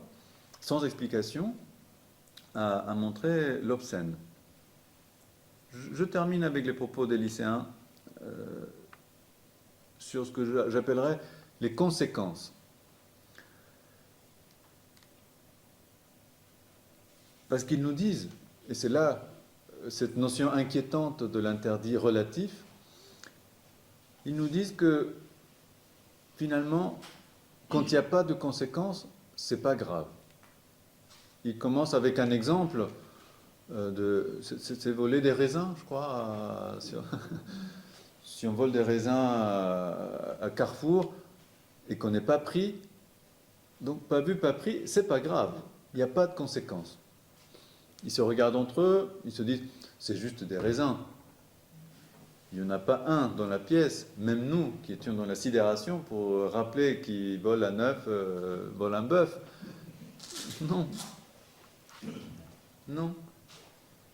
sans explication, à montrer l'obscène. Je termine avec les propos des lycéens sur ce que j'appellerais les conséquences. Parce qu'ils nous disent, et c'est là cette notion inquiétante de l'interdit relatif, ils nous disent que finalement, quand il n'y a pas de conséquences, c'est pas grave. Ils commencent avec un exemple c'est voler des raisins, je crois. Si on vole des raisins à Carrefour et qu'on n'est pas pris, donc pas vu, pas pris, c'est pas grave. Il n'y a pas de conséquences. Ils se regardent entre eux, ils se disent, c'est juste des raisins. Il n'y en a pas un dans la pièce, même nous qui étions dans la sidération pour rappeler qui vole à 9, vole un bœuf. Non. Non.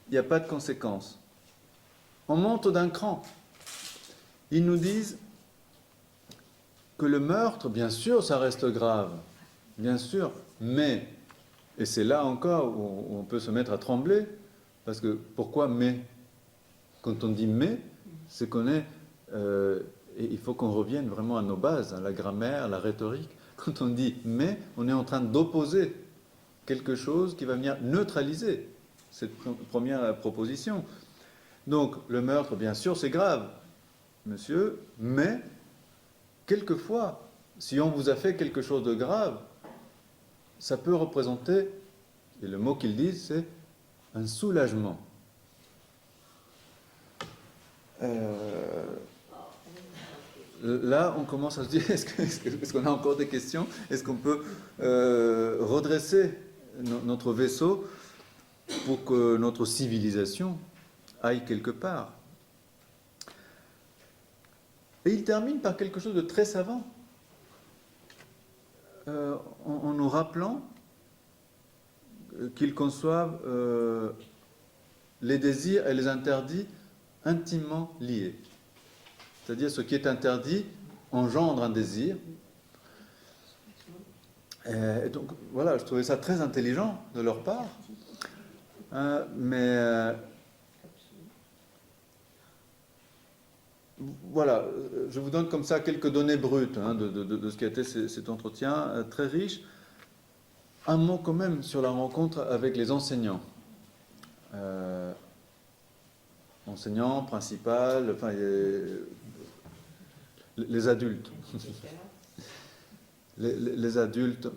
Il n'y a pas de conséquences. On monte d'un cran. Ils nous disent que le meurtre, bien sûr, ça reste grave. Bien sûr, mais... Et c'est là encore où on peut se mettre à trembler, parce que pourquoi mais? Quand on dit mais, c'est qu'on est... et il faut qu'on revienne vraiment à nos bases, à la grammaire, à la rhétorique. Quand on dit mais, on est en train d'opposer quelque chose qui va venir neutraliser cette première proposition. Donc, le meurtre, bien sûr, c'est grave, monsieur, mais quelquefois, si on vous a fait quelque chose de grave, ça peut représenter, et le mot qu'ils disent, c'est un soulagement. Là, on commence à se dire, est-ce qu'on a encore des questions? Est-ce qu'on peut redresser notre vaisseau pour que notre civilisation aille quelque part? Et il termine par quelque chose de très savant, en nous rappelant qu'ils conçoivent les désirs et les interdits intimement liés. C'est-à-dire ce qui est interdit engendre un désir. Et donc voilà, je trouvais ça très intelligent de leur part. Mais voilà, je vous donne comme ça quelques données brutes de ce qui a été cet entretien très riche. Un mot quand même sur la rencontre avec les enseignants. Enseignants, principal, enfin, les adultes. Les adultes.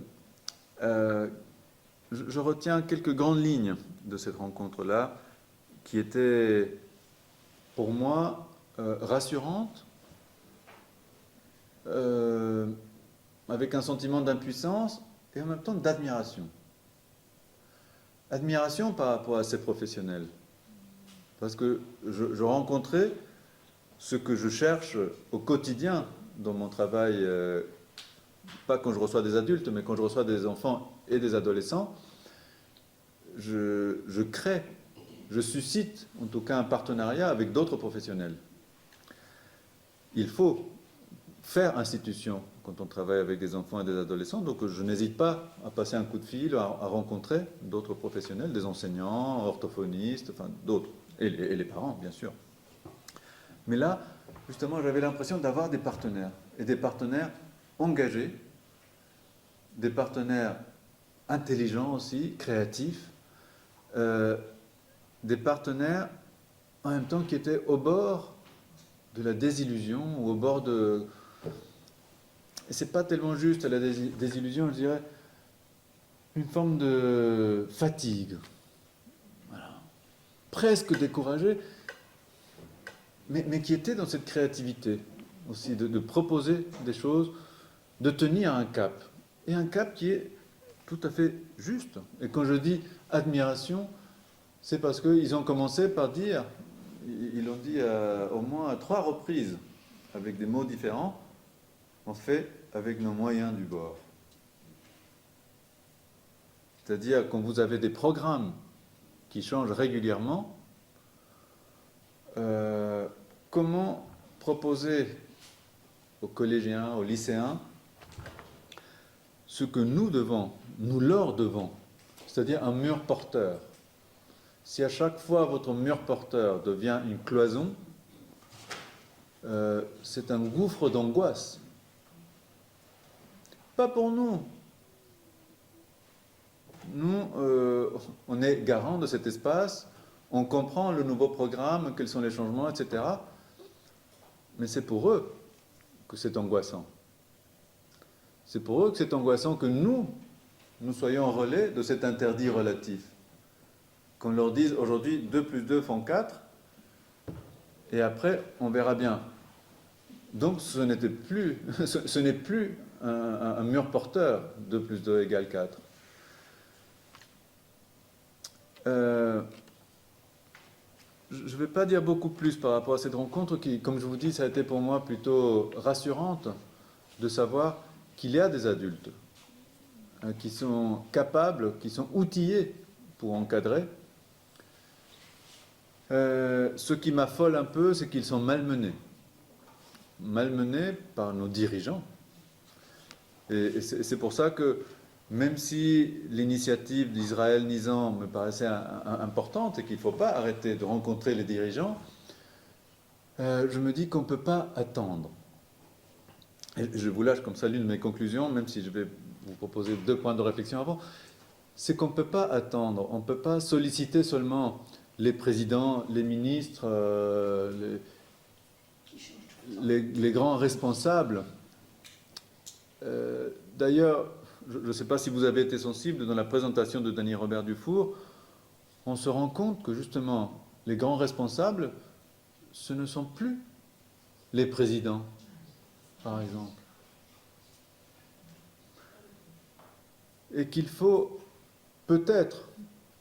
Je retiens quelques grandes lignes de cette rencontre-là qui étaient, pour moi, rassurantes, avec un sentiment d'impuissance et en même temps d'admiration. Admiration par rapport à ces professionnels. Parce que je rencontrais ce que je cherche au quotidien dans mon travail, pas quand je reçois des adultes, mais quand je reçois des enfants et des adolescents, je crée, je suscite en tout cas un partenariat avec d'autres professionnels. Il faut faire institution quand on travaille avec des enfants et des adolescents, donc je n'hésite pas à passer un coup de fil, à rencontrer d'autres professionnels, des enseignants, orthophonistes, enfin d'autres, et les parents bien sûr. Mais là, justement, j'avais l'impression d'avoir des partenaires, et des partenaires engagés, des partenaires intelligents aussi, créatifs, des partenaires en même temps qui étaient au bord de la désillusion ou au bord de... Et c'est pas tellement juste la désillusion, je dirais, une forme de fatigue. Voilà. Presque découragé, mais qui était dans cette créativité aussi, de proposer des choses, de tenir un cap. Et un cap qui est tout à fait juste. Et quand je dis admiration, c'est parce qu'ils ont commencé par dire, ils l'ont dit au moins à 3 reprises, avec des mots différents, on fait avec nos moyens du bord. C'est-à-dire quand vous avez des programmes qui changent régulièrement, comment proposer aux collégiens, aux lycéens, ce que nous leur devons, c'est-à-dire un mur porteur. Si à chaque fois votre mur porteur devient une cloison, c'est un gouffre d'angoisse. Pas pour nous. Nous, on est garant de cet espace, on comprend le nouveau programme, quels sont les changements, etc. Mais c'est pour eux que c'est angoissant. C'est pour eux que c'est angoissant que nous soyons relais de cet interdit relatif. Qu'on leur dise aujourd'hui 2 plus 2 font 4, et après on verra bien. Donc ce n'est plus un mur porteur, 2 plus 2 égale 4. Je ne vais pas dire beaucoup plus par rapport à cette rencontre qui, comme je vous dis, ça a été pour moi plutôt rassurante de savoir qu'il y a des adultes qui sont capables, qui sont outillés pour encadrer. Ce qui m'affole un peu, c'est qu'ils sont malmenés. Malmenés par nos dirigeants. Et c'est pour ça que, même si l'initiative d'Israël Nizam me paraissait importante et qu'il ne faut pas arrêter de rencontrer les dirigeants, je me dis qu'on ne peut pas attendre. Et je vous lâche comme ça l'une de mes conclusions, même si je vais vous proposer 2 points de réflexion avant, c'est qu'on ne peut pas attendre, on ne peut pas solliciter seulement les présidents, les ministres, les grands responsables. D'ailleurs, je ne sais pas si vous avez été sensible, dans la présentation de Dany Robert Dufour, on se rend compte que justement, les grands responsables, ce ne sont plus les présidents, par exemple. Et qu'il faut peut-être,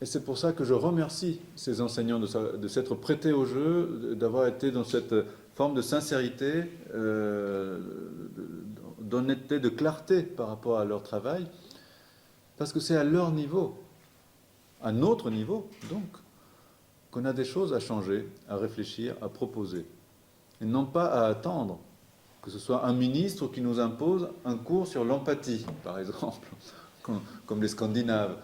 et Et c'est pour ça que je remercie ces enseignants de s'être prêtés au jeu, d'avoir été dans cette forme de sincérité, d'honnêteté, de clarté par rapport à leur travail, parce que c'est à leur niveau, à notre niveau, donc, qu'on a des choses à changer, à réfléchir, à proposer. Et non pas à attendre que ce soit un ministre qui nous impose un cours sur l'empathie, par exemple, comme les Scandinaves,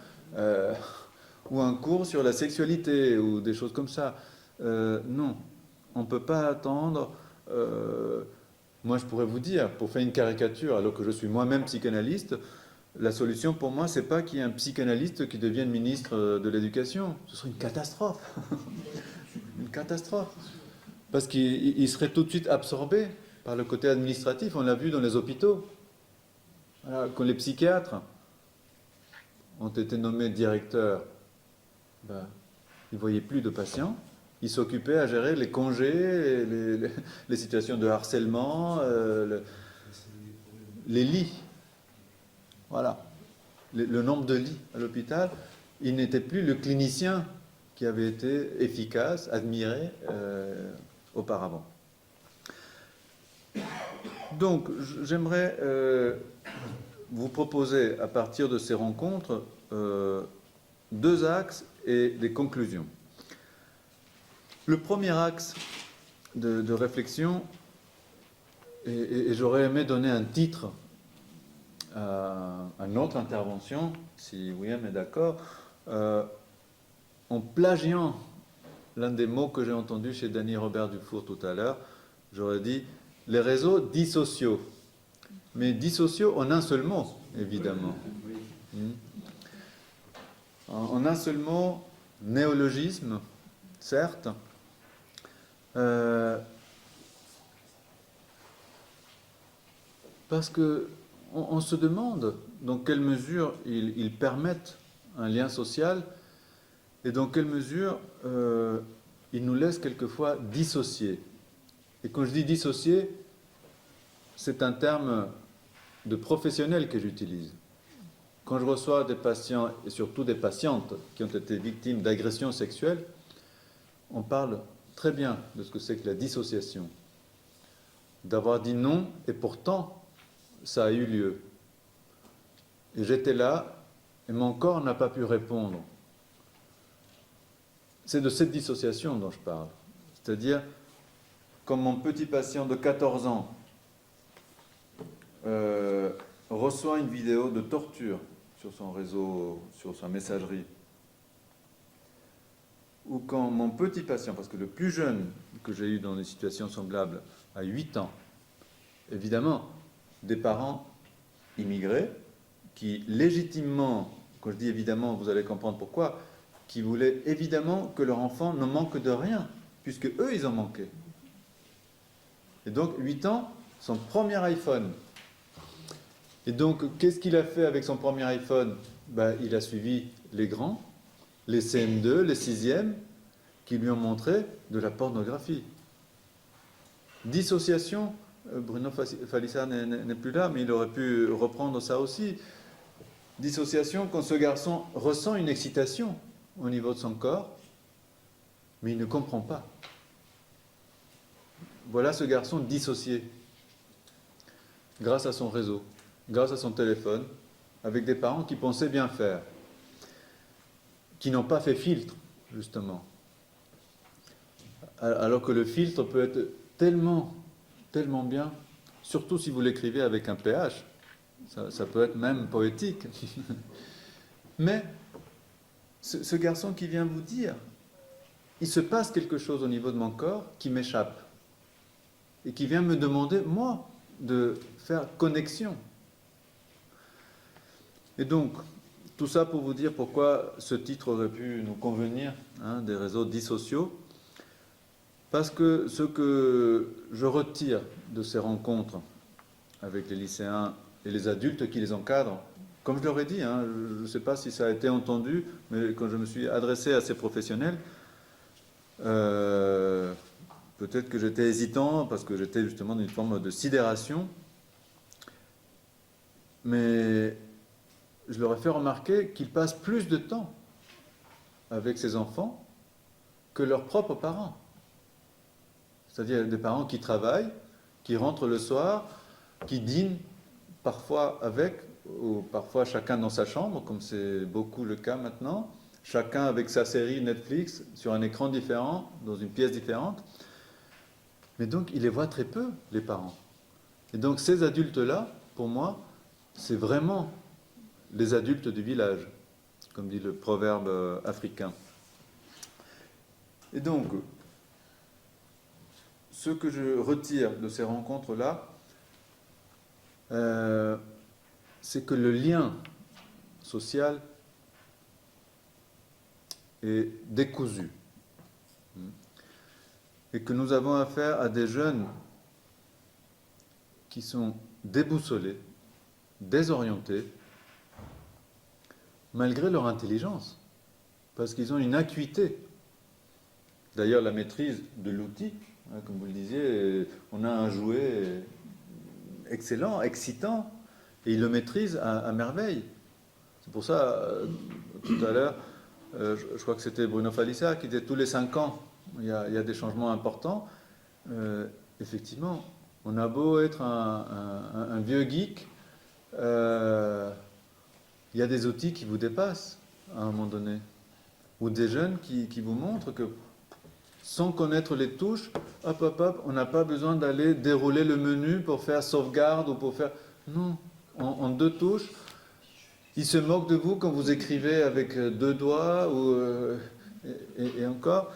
ou un cours sur la sexualité, ou des choses comme ça. Non, on ne peut pas attendre. Moi, je pourrais vous dire, pour faire une caricature, alors que je suis moi-même psychanalyste, la solution pour moi, c'est pas qu'il y ait un psychanalyste qui devienne ministre de l'Éducation. Ce serait une catastrophe. Une catastrophe. Parce qu'il serait tout de suite absorbé par le côté administratif. On l'a vu dans les hôpitaux. Voilà, quand les psychiatres ont été nommés directeurs, ben, ils ne voyaient plus de patients. Ils s'occupaient à gérer les congés, les situations de harcèlement, les lits. Voilà. Le nombre de lits à l'hôpital, il n'était plus le clinicien qui avait été efficace, admiré auparavant. Donc, j'aimerais vous proposer, à partir de ces rencontres, 2 axes et des conclusions. Le premier axe de réflexion, et j'aurais aimé donner un titre à notre intervention, si William est d'accord, en plagiant l'un des mots que j'ai entendu chez Danny Robert Dufour tout à l'heure, j'aurais dit les réseaux dissociaux. Mais dissociaux en un seul mot, évidemment. En un seul mot, néologisme, certes. Parce que on se demande dans quelle mesure ils permettent un lien social et dans quelle mesure ils nous laissent quelquefois dissocier. Et quand je dis dissocier, c'est un terme de professionnel que j'utilise. Quand je reçois des patients, et surtout des patientes qui ont été victimes d'agressions sexuelles, on parle très bien de ce que c'est que la dissociation. D'avoir dit non, et pourtant, ça a eu lieu. Et j'étais là, et mon corps n'a pas pu répondre. C'est de cette dissociation dont je parle. C'est-à-dire, comme mon petit patient de 14 ans reçoit une vidéo de torture sur son réseau, sur sa messagerie, ou quand mon petit patient, parce que le plus jeune que j'ai eu dans des situations semblables a 8 ans, évidemment, des parents immigrés qui légitimement, quand je dis évidemment, vous allez comprendre pourquoi, qui voulaient évidemment que leur enfant ne manque de rien, puisque eux, ils en manquaient. Et donc, 8 ans, son premier iPhone. Et donc, qu'est-ce qu'il a fait avec son premier iPhone? Il a suivi les grands, les CM2, les 6e, qui lui ont montré de la pornographie. Dissociation, Bruno Falissard n'est plus là, mais il aurait pu reprendre ça aussi. Dissociation, quand ce garçon ressent une excitation au niveau de son corps, mais il ne comprend pas. Voilà ce garçon dissocié, grâce à son réseau, grâce à son téléphone, avec des parents qui pensaient bien faire, qui n'ont pas fait filtre, justement. Alors que le filtre peut être tellement bien, surtout si vous l'écrivez avec un PH, ça peut être même poétique. Mais ce garçon qui vient vous dire, il se passe quelque chose au niveau de mon corps qui m'échappe, et qui vient me demander, moi, de faire connexion. Et donc, tout ça pour vous dire pourquoi ce titre aurait pu nous convenir, des réseaux dissociaux. Parce que ce que je retire de ces rencontres avec les lycéens et les adultes qui les encadrent, comme je leur ai dit, je ne sais pas si ça a été entendu, mais quand je me suis adressé à ces professionnels, peut-être que j'étais hésitant parce que j'étais justement dans une forme de sidération, mais je leur ai fait remarquer qu'ils passent plus de temps avec ses enfants que leurs propres parents. C'est-à-dire des parents qui travaillent, qui rentrent le soir, qui dînent parfois avec, ou parfois chacun dans sa chambre, comme c'est beaucoup le cas maintenant, chacun avec sa série Netflix sur un écran différent, dans une pièce différente. Mais donc, ils les voient très peu, les parents. Et donc, ces adultes-là, pour moi, c'est vraiment les adultes du village, comme dit le proverbe africain. Et donc, ce que je retire de ces rencontres-là, c'est que le lien social est décousu. Et que nous avons affaire à des jeunes qui sont déboussolés, désorientés, malgré leur intelligence, parce qu'ils ont une acuité. D'ailleurs, la maîtrise de l'outil, hein, comme vous le disiez, on a un jouet excellent, excitant, et ils le maîtrisent à merveille. C'est pour ça, tout à l'heure, je crois que c'était Bruno Falissa qui disait tous les 5 ans, il y a des changements importants. Effectivement, on a beau être un vieux geek, il y a des outils qui vous dépassent à un moment donné. Ou des jeunes qui vous montrent que sans connaître les touches, hop, on n'a pas besoin d'aller dérouler le menu pour faire sauvegarde ou pour faire... Non, en 2 touches, ils se moquent de vous quand vous écrivez avec 2 doigts et encore.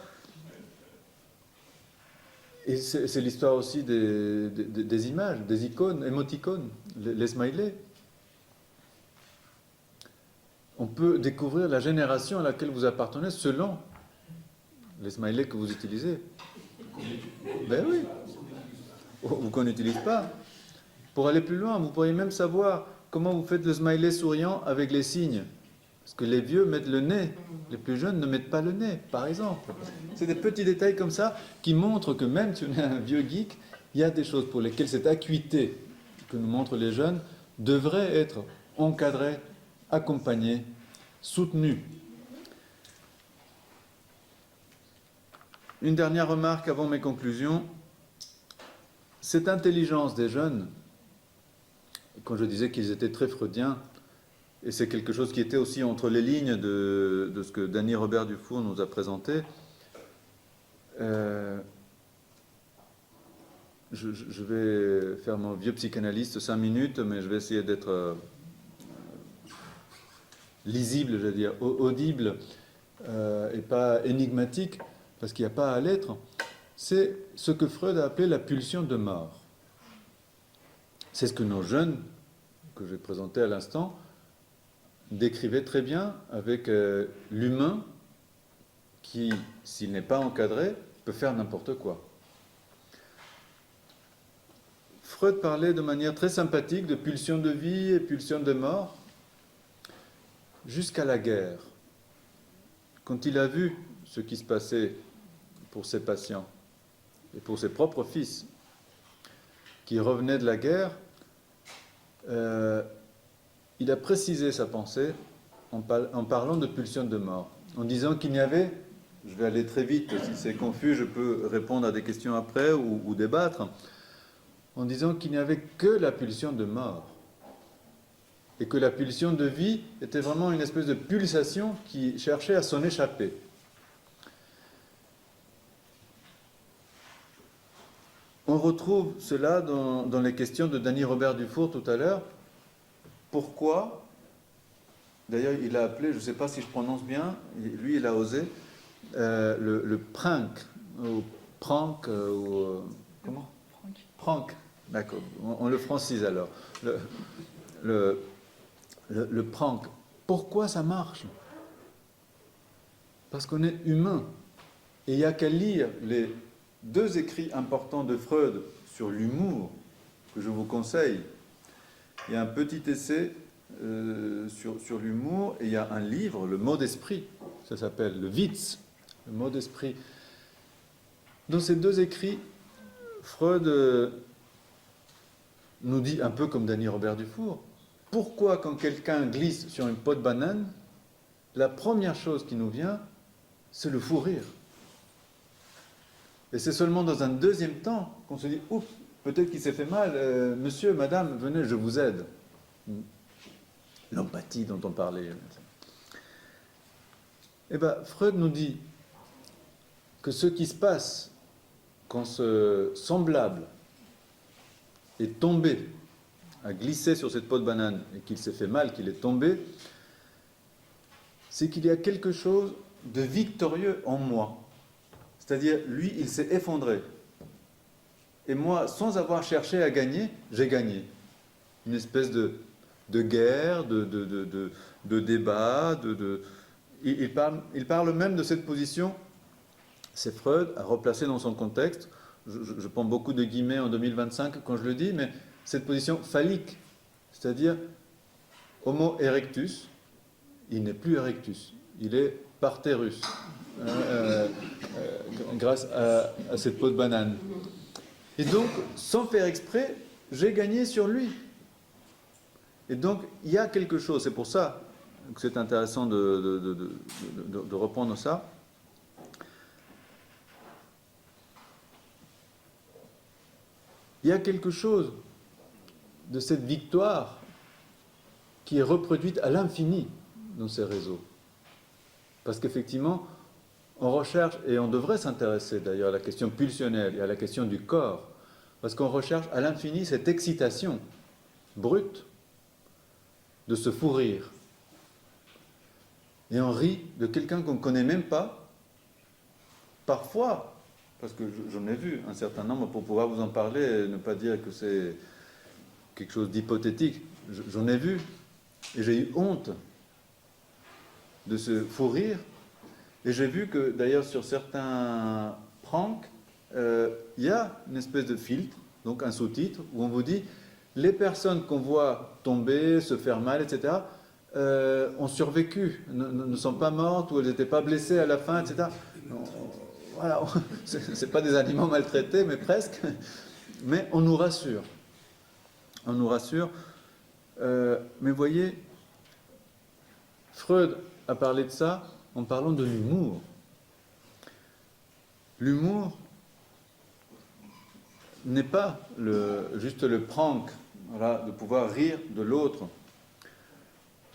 Et c'est l'histoire aussi des images, des icônes, émoticônes, les smileys. On peut découvrir la génération à laquelle vous appartenez selon les smileys que vous utilisez. Ben oui. Ou qu'on n'utilise pas. Pour aller plus loin, vous pourriez même savoir comment vous faites le smiley souriant avec les signes. Parce que les vieux mettent le nez, les plus jeunes ne mettent pas le nez, par exemple. C'est des petits détails comme ça qui montrent que même si on est un vieux geek, il y a des choses pour lesquelles cette acuité que nous montrent les jeunes devrait être encadrée, accompagnée, soutenue. Une dernière remarque avant mes conclusions. Cette intelligence des jeunes, quand je disais qu'ils étaient très freudiens, et c'est quelque chose qui était aussi entre les lignes de ce que Danny Robert Dufour nous a présenté, je vais faire mon vieux psychanalyste 5 minutes, mais je vais essayer d'être lisible, je veux dire, audible, et pas énigmatique, parce qu'il n'y a pas à l'être. C'est ce que Freud a appelé la pulsion de mort. C'est ce que nos jeunes, que j'ai présenté à l'instant, décrivaient très bien avec l'humain qui, s'il n'est pas encadré, peut faire n'importe quoi. Freud parlait de manière très sympathique de pulsion de vie et pulsion de mort jusqu'à la guerre. Quand il a vu ce qui se passait pour ses patients et pour ses propres fils qui revenaient de la guerre, il a précisé sa pensée en parlant de pulsion de mort, en disant qu'il n'y avait, je vais aller très vite, si c'est confus, je peux répondre à des questions après ou débattre, en disant qu'il n'y avait que la pulsion de mort, et que la pulsion de vie était vraiment une espèce de pulsation qui cherchait à s'en échapper. On retrouve cela dans les questions de Danny Robert Dufour tout à l'heure. Pourquoi, d'ailleurs il a appelé, je ne sais pas si je prononce bien, lui il a osé, le prank, ou prank, ou comment ? Prank, d'accord, on le francise alors. Le prank, pourquoi ça marche ? Parce qu'on est humain. Et il n'y a qu'à lire les 2 écrits importants de Freud sur l'humour, que je vous conseille. Il y a un petit essai sur l'humour, et il y a un livre, Le mot d'esprit, ça s'appelle le Witz, le mot d'esprit. Dans ces 2 écrits, Freud nous dit, un peu comme Danny Robert Dufour, pourquoi quand quelqu'un glisse sur une peau de banane, la première chose qui nous vient, c'est le fou rire. Et c'est seulement dans un deuxième temps qu'on se dit, ouf, peut-être qu'il s'est fait mal, monsieur, madame, venez, je vous aide. L'empathie dont on parlait. Eh bien, Freud nous dit que ce qui se passe quand ce semblable est tombé, a glissé sur cette peau de banane et qu'il s'est fait mal, qu'il est tombé, c'est qu'il y a quelque chose de victorieux en moi. C'est-à-dire, lui, il s'est effondré. Et moi, sans avoir cherché à gagner, j'ai gagné. Une espèce de guerre, de débat, il parle même de cette position, c'est Freud, à replacer dans son contexte, je prends beaucoup de guillemets en 2025 quand je le dis, mais cette position phallique, c'est-à-dire Homo erectus, il n'est plus erectus, il est parterus, grâce à cette peau de banane. Et donc, sans faire exprès, j'ai gagné sur lui. Et donc, il y a quelque chose, c'est pour ça que c'est intéressant de reprendre ça. Il y a quelque chose de cette victoire qui est reproduite à l'infini dans ces réseaux. Parce qu'effectivement, on recherche, et on devrait s'intéresser d'ailleurs à la question pulsionnelle et à la question du corps, parce qu'on recherche à l'infini cette excitation brute de se fou rire. Et on rit de quelqu'un qu'on ne connaît même pas, parfois, parce que j'en ai vu un certain nombre, pour pouvoir vous en parler et ne pas dire que c'est quelque chose d'hypothétique, j'en ai vu, et j'ai eu honte de se fou rire, et j'ai vu que d'ailleurs sur certains pranks, il y a une espèce de filtre, donc un sous-titre, où on vous dit les personnes qu'on voit tomber, se faire mal, etc., ont survécu, ne sont pas mortes ou elles n'étaient pas blessées à la fin, etc. Voilà, c'est pas des animaux maltraités, mais presque. Mais on nous rassure. On nous rassure. Mais voyez, Freud a parlé de ça en parlant de l'humour. L'humour n'est pas juste le prank, voilà, de pouvoir rire de l'autre.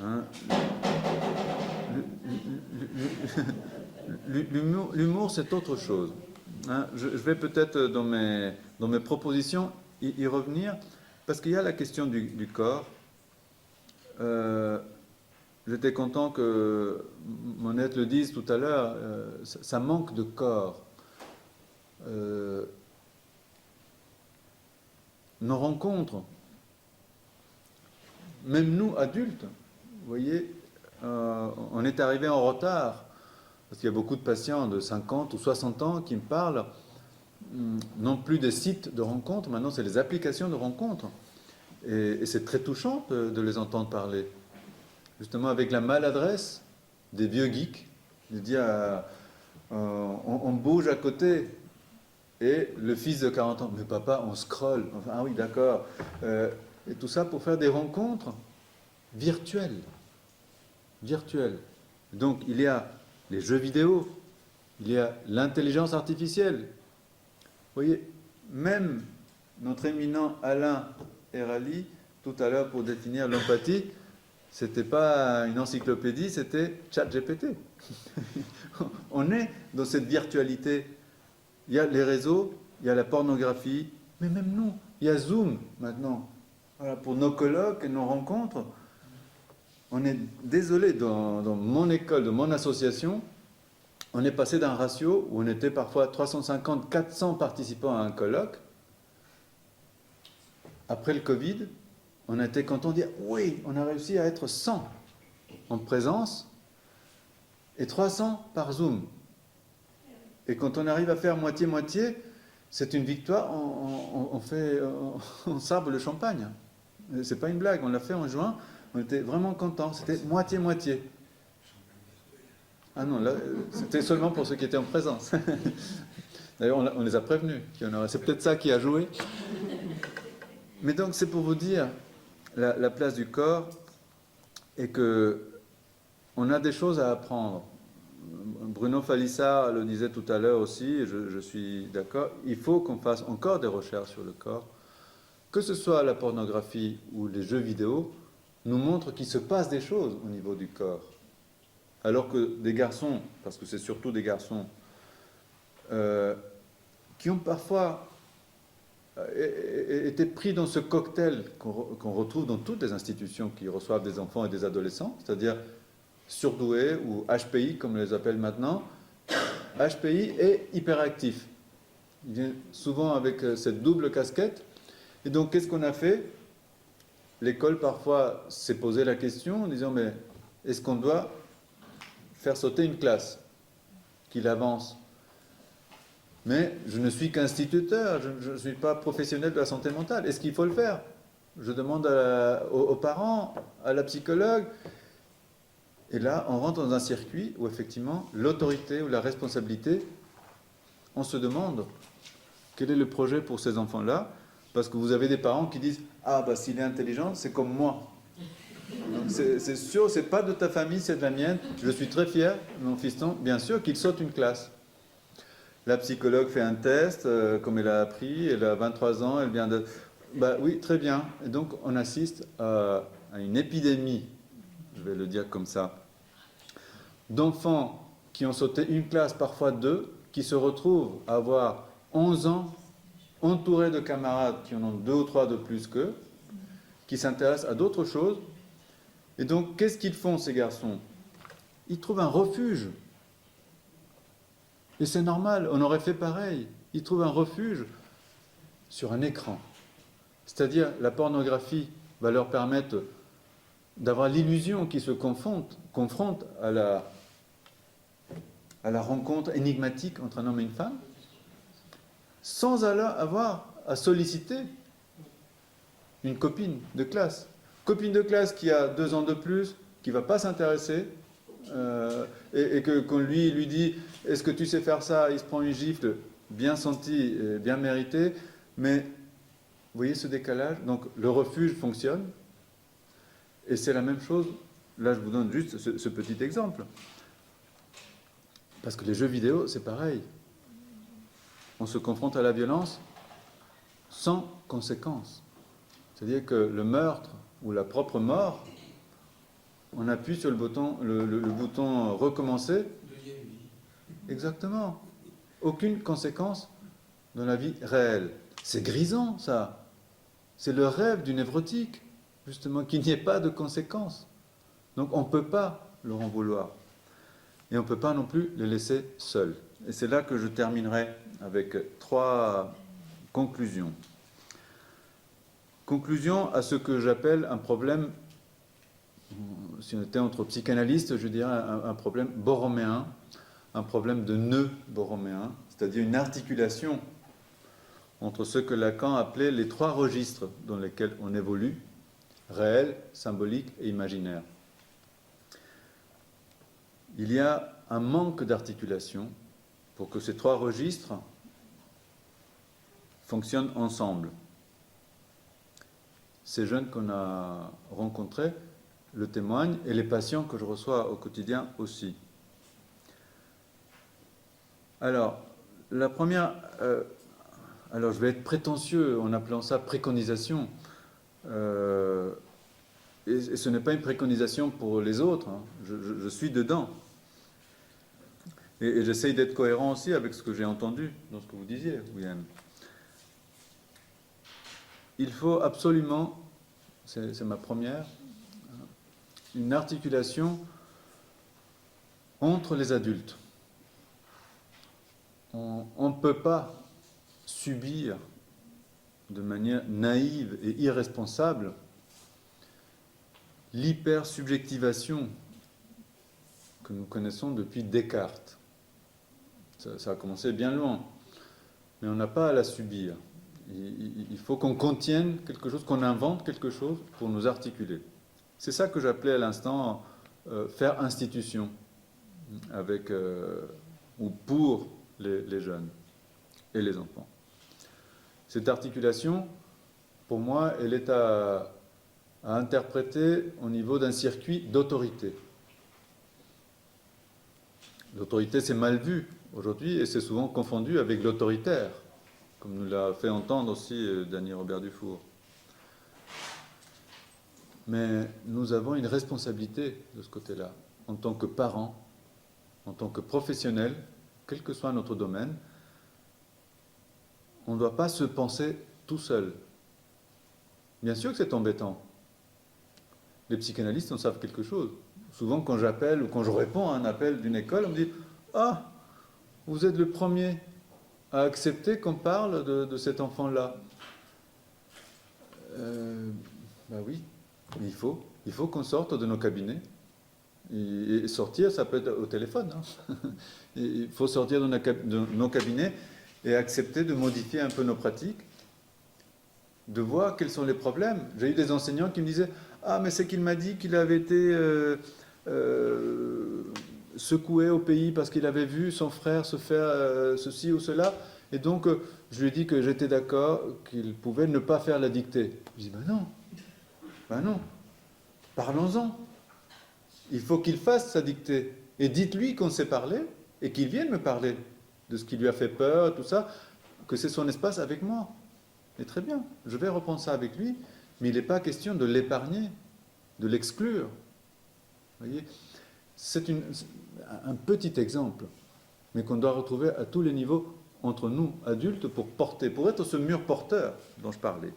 Hein? L'humour, c'est autre chose. Hein? Je vais peut-être dans mes propositions y revenir, parce qu'il y a la question du corps. J'étais content que Monette le dise tout à l'heure, ça manque de corps. Nos rencontres, même nous adultes, vous voyez, on est arrivé en retard, parce qu'il y a beaucoup de patients de 50 ou 60 ans qui me parlent, non plus des sites de rencontres, maintenant c'est les applications de rencontres. Et c'est très touchant de les entendre parler. Justement avec la maladresse des vieux geeks, de dire on bouge à côté, et le fils de 40 ans, mais papa, on scrolle, enfin, ah oui d'accord, et tout ça pour faire des rencontres virtuelles. Donc il y a les jeux vidéo, il y a l'intelligence artificielle. Vous voyez, même notre éminent Alain Hérali, tout à l'heure pour définir l'empathie, c'était pas une encyclopédie, c'était ChatGPT. On est dans cette virtualité. Il y a les réseaux, il y a la pornographie, mais même nous, il y a Zoom maintenant. Voilà, pour nos colloques et nos rencontres, on est désolé, dans mon école, dans mon association, on est passé d'un ratio où on était parfois 350, 400 participants à un colloque. Après le Covid, on a été content de dire oui, on a réussi à être 100 en présence et 300 par Zoom. Et quand on arrive à faire moitié-moitié, c'est une victoire, on sabre le champagne. C'est pas une blague, on l'a fait en juin, on était vraiment contents, c'était moitié-moitié. Ah non, là, c'était seulement pour ceux qui étaient en présence. D'ailleurs, on les a prévenus. C'est peut-être ça qui a joué. Mais donc, c'est pour vous dire la place du corps et que on a des choses à apprendre Bruno Falissard le disait tout à l'heure aussi, et je suis d'accord, il faut qu'on fasse encore des recherches sur le corps, que ce soit la pornographie ou les jeux vidéo, nous montrent qu'il se passe des choses au niveau du corps. Alors que des garçons, parce que c'est surtout des garçons, qui ont parfois été pris dans ce cocktail qu'on retrouve dans toutes les institutions qui reçoivent des enfants et des adolescents, c'est-à-dire surdoués ou HPI, comme on les appelle maintenant, HPI et hyperactifs. Ils viennent souvent avec cette double casquette. Et donc, qu'est-ce qu'on a fait? L'école, parfois, s'est posé la question en disant, mais est-ce qu'on doit faire sauter une classe, qu'il avance? Mais je ne suis qu'instituteur, je ne suis pas professionnel de la santé mentale. Est-ce qu'il faut le faire? Je demande aux parents, à la psychologue. Et là, on rentre dans un circuit où, effectivement, l'autorité ou la responsabilité, on se demande quel est le projet pour ces enfants-là, parce que vous avez des parents qui disent « Ah, bah s'il est intelligent, c'est comme moi. » Donc c'est sûr, c'est pas de ta famille, c'est de la mienne. Je suis très fier, mon fiston, bien sûr, qu'il saute une classe. La psychologue fait un test, comme elle a appris, elle a 23 ans, elle vient de... Bah oui, très bien. Et donc, on assiste à une épidémie, je vais le dire comme ça, d'enfants qui ont sauté une classe, parfois deux, qui se retrouvent à avoir 11 ans, entourés de camarades qui en ont 2 ou 3 de plus qu'eux, qui s'intéressent à d'autres choses. Et donc, qu'est-ce qu'ils font, ces garçons? Ils trouvent un refuge. Et c'est normal, on aurait fait pareil. Ils trouvent un refuge sur un écran. C'est-à-dire, la pornographie va leur permettre d'avoir l'illusion qu'ils se confrontent à la rencontre énigmatique entre un homme et une femme, sans avoir à solliciter une copine de classe. Copine de classe qui a 2 ans de plus, qui ne va pas s'intéresser, et que quand lui dit « Est-ce que tu sais faire ça ?» Il se prend une gifle bien sentie, bien méritée, mais vous voyez ce décalage? Donc le refuge fonctionne, et c'est la même chose, là je vous donne juste ce petit exemple, parce que les jeux vidéo, c'est pareil. On se confronte à la violence sans conséquence. C'est-à-dire que le meurtre ou la propre mort, on appuie sur le bouton recommencer. Exactement. Aucune conséquence dans la vie réelle. C'est grisant, ça. C'est le rêve du névrotique, justement, qu'il n'y ait pas de conséquences. Donc on ne peut pas leur en vouloir. Et on ne peut pas non plus les laisser seuls. Et c'est là que je terminerai avec 3 conclusions. Conclusion à ce que j'appelle un problème, si on était entre psychanalystes, je dirais un problème borroméen, un problème de nœud borroméen, c'est-à-dire une articulation entre ce que Lacan appelait les 3 registres dans lesquels on évolue, réel, symbolique et imaginaire. Il y a un manque d'articulation pour que ces 3 registres fonctionnent ensemble. Ces jeunes qu'on a rencontrés le témoignent, et les patients que je reçois au quotidien aussi. Alors, la première... alors, je vais être prétentieux en appelant ça préconisation. Et ce n'est pas une préconisation pour les autres, hein. Je suis dedans. Et j'essaye d'être cohérent aussi avec ce que j'ai entendu dans ce que vous disiez, William. Il faut absolument, c'est ma première, une articulation entre les adultes. On ne peut pas subir de manière naïve et irresponsable l'hypersubjectivation que nous connaissons depuis Descartes. Ça a commencé bien loin, mais on n'a pas à la subir. Il faut qu'on contienne quelque chose, qu'on invente quelque chose pour nous articuler. C'est ça que j'appelais à l'instant faire institution, avec ou pour les jeunes et les enfants. Cette articulation, pour moi, elle est à interpréter au niveau d'un circuit d'autorité. L'autorité, c'est mal vu aujourd'hui et c'est souvent confondu avec l'autoritaire, comme nous l'a fait entendre aussi Dany Robert Dufour. Mais nous avons une responsabilité de ce côté-là, en tant que parents, en tant que professionnels, quel que soit notre domaine. On ne doit pas se penser tout seul. Bien sûr que c'est embêtant. Les psychanalystes en savent quelque chose. Souvent, quand j'appelle ou quand je réponds à un appel d'une école, on me dit « Ah, vous êtes le premier à accepter qu'on parle de cet enfant-là. » Ben oui, il faut qu'on sorte de nos cabinets. Et sortir, ça peut être au téléphone. Hein. Il faut sortir de nos cabinets et accepter de modifier un peu nos pratiques, de voir quels sont les problèmes. J'ai eu des enseignants qui me disaient « Ah, mais c'est qu'il m'a dit qu'il avait été secoué au pays parce qu'il avait vu son frère se faire ceci ou cela. Et donc, je lui ai dit que j'étais d'accord, qu'il pouvait ne pas faire la dictée. » Je dis « Ben non, parlons-en. Il faut qu'il fasse sa dictée. Et dites-lui qu'on s'est parlé et qu'il vienne me parler de ce qui lui a fait peur, tout ça, que c'est son espace avec moi. Et très bien, je vais reprendre ça avec lui, mais il n'est pas question de l'épargner, de l'exclure. Vous voyez, c'est un petit exemple, mais qu'on doit retrouver à tous les niveaux entre nous, adultes, pour être ce mur porteur dont je parlais.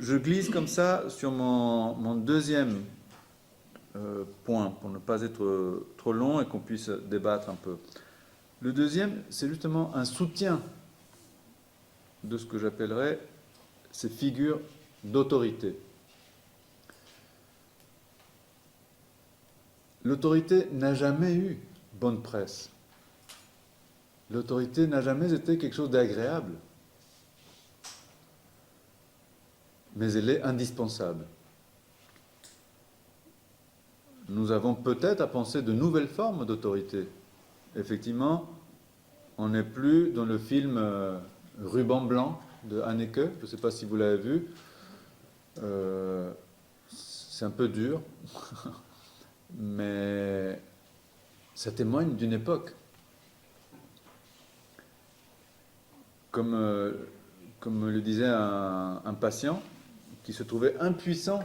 Je glisse comme ça sur mon deuxième point, pour ne pas être trop long et qu'on puisse débattre un peu. Le deuxième, c'est justement un soutien de ce que j'appellerais ces figures d'autorité. L'autorité n'a jamais eu bonne presse. L'autorité n'a jamais été quelque chose d'agréable. Mais elle est indispensable. Nous avons peut-être à penser de nouvelles formes d'autorité. Effectivement, on n'est plus dans le film Ruban blanc de Haneke, je ne sais pas si vous l'avez vu. C'est un peu dur, mais ça témoigne d'une époque. Comme le disait un patient qui se trouvait impuissant,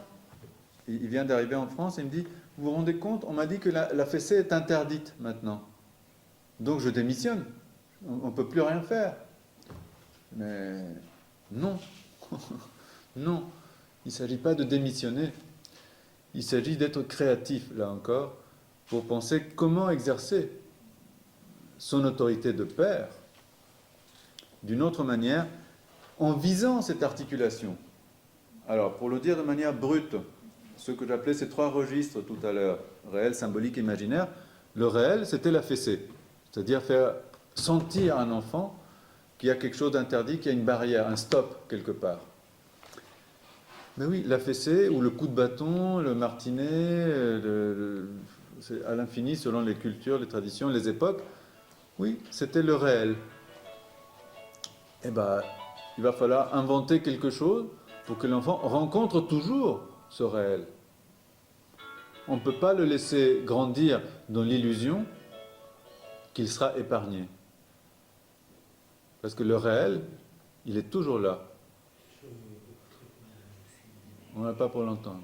il vient d'arriver en France et il me dit « Vous vous rendez compte, on m'a dit que la fessée est interdite maintenant. Donc je démissionne, on ne peut plus rien faire. » Mais non, non, il ne s'agit pas de démissionner, il s'agit d'être créatif, là encore, pour penser comment exercer son autorité de père d'une autre manière, en visant cette articulation. Alors, pour le dire de manière brute, ce que j'appelais ces trois registres tout à l'heure, réel, symbolique, imaginaire, le réel, c'était la fessée, c'est-à-dire faire sentir à un enfant qu'il y a quelque chose d'interdit, qu'il y a une barrière, un stop quelque part. Mais oui, la fessée, ou le coup de bâton, le martinet, c'est à l'infini selon les cultures, les traditions, les époques, oui, c'était le réel. Eh bien, il va falloir inventer quelque chose pour que l'enfant rencontre toujours ce réel. On ne peut pas le laisser grandir dans l'illusion qu'il sera épargné. Parce que le réel, il est toujours là. On n'a pas pour longtemps.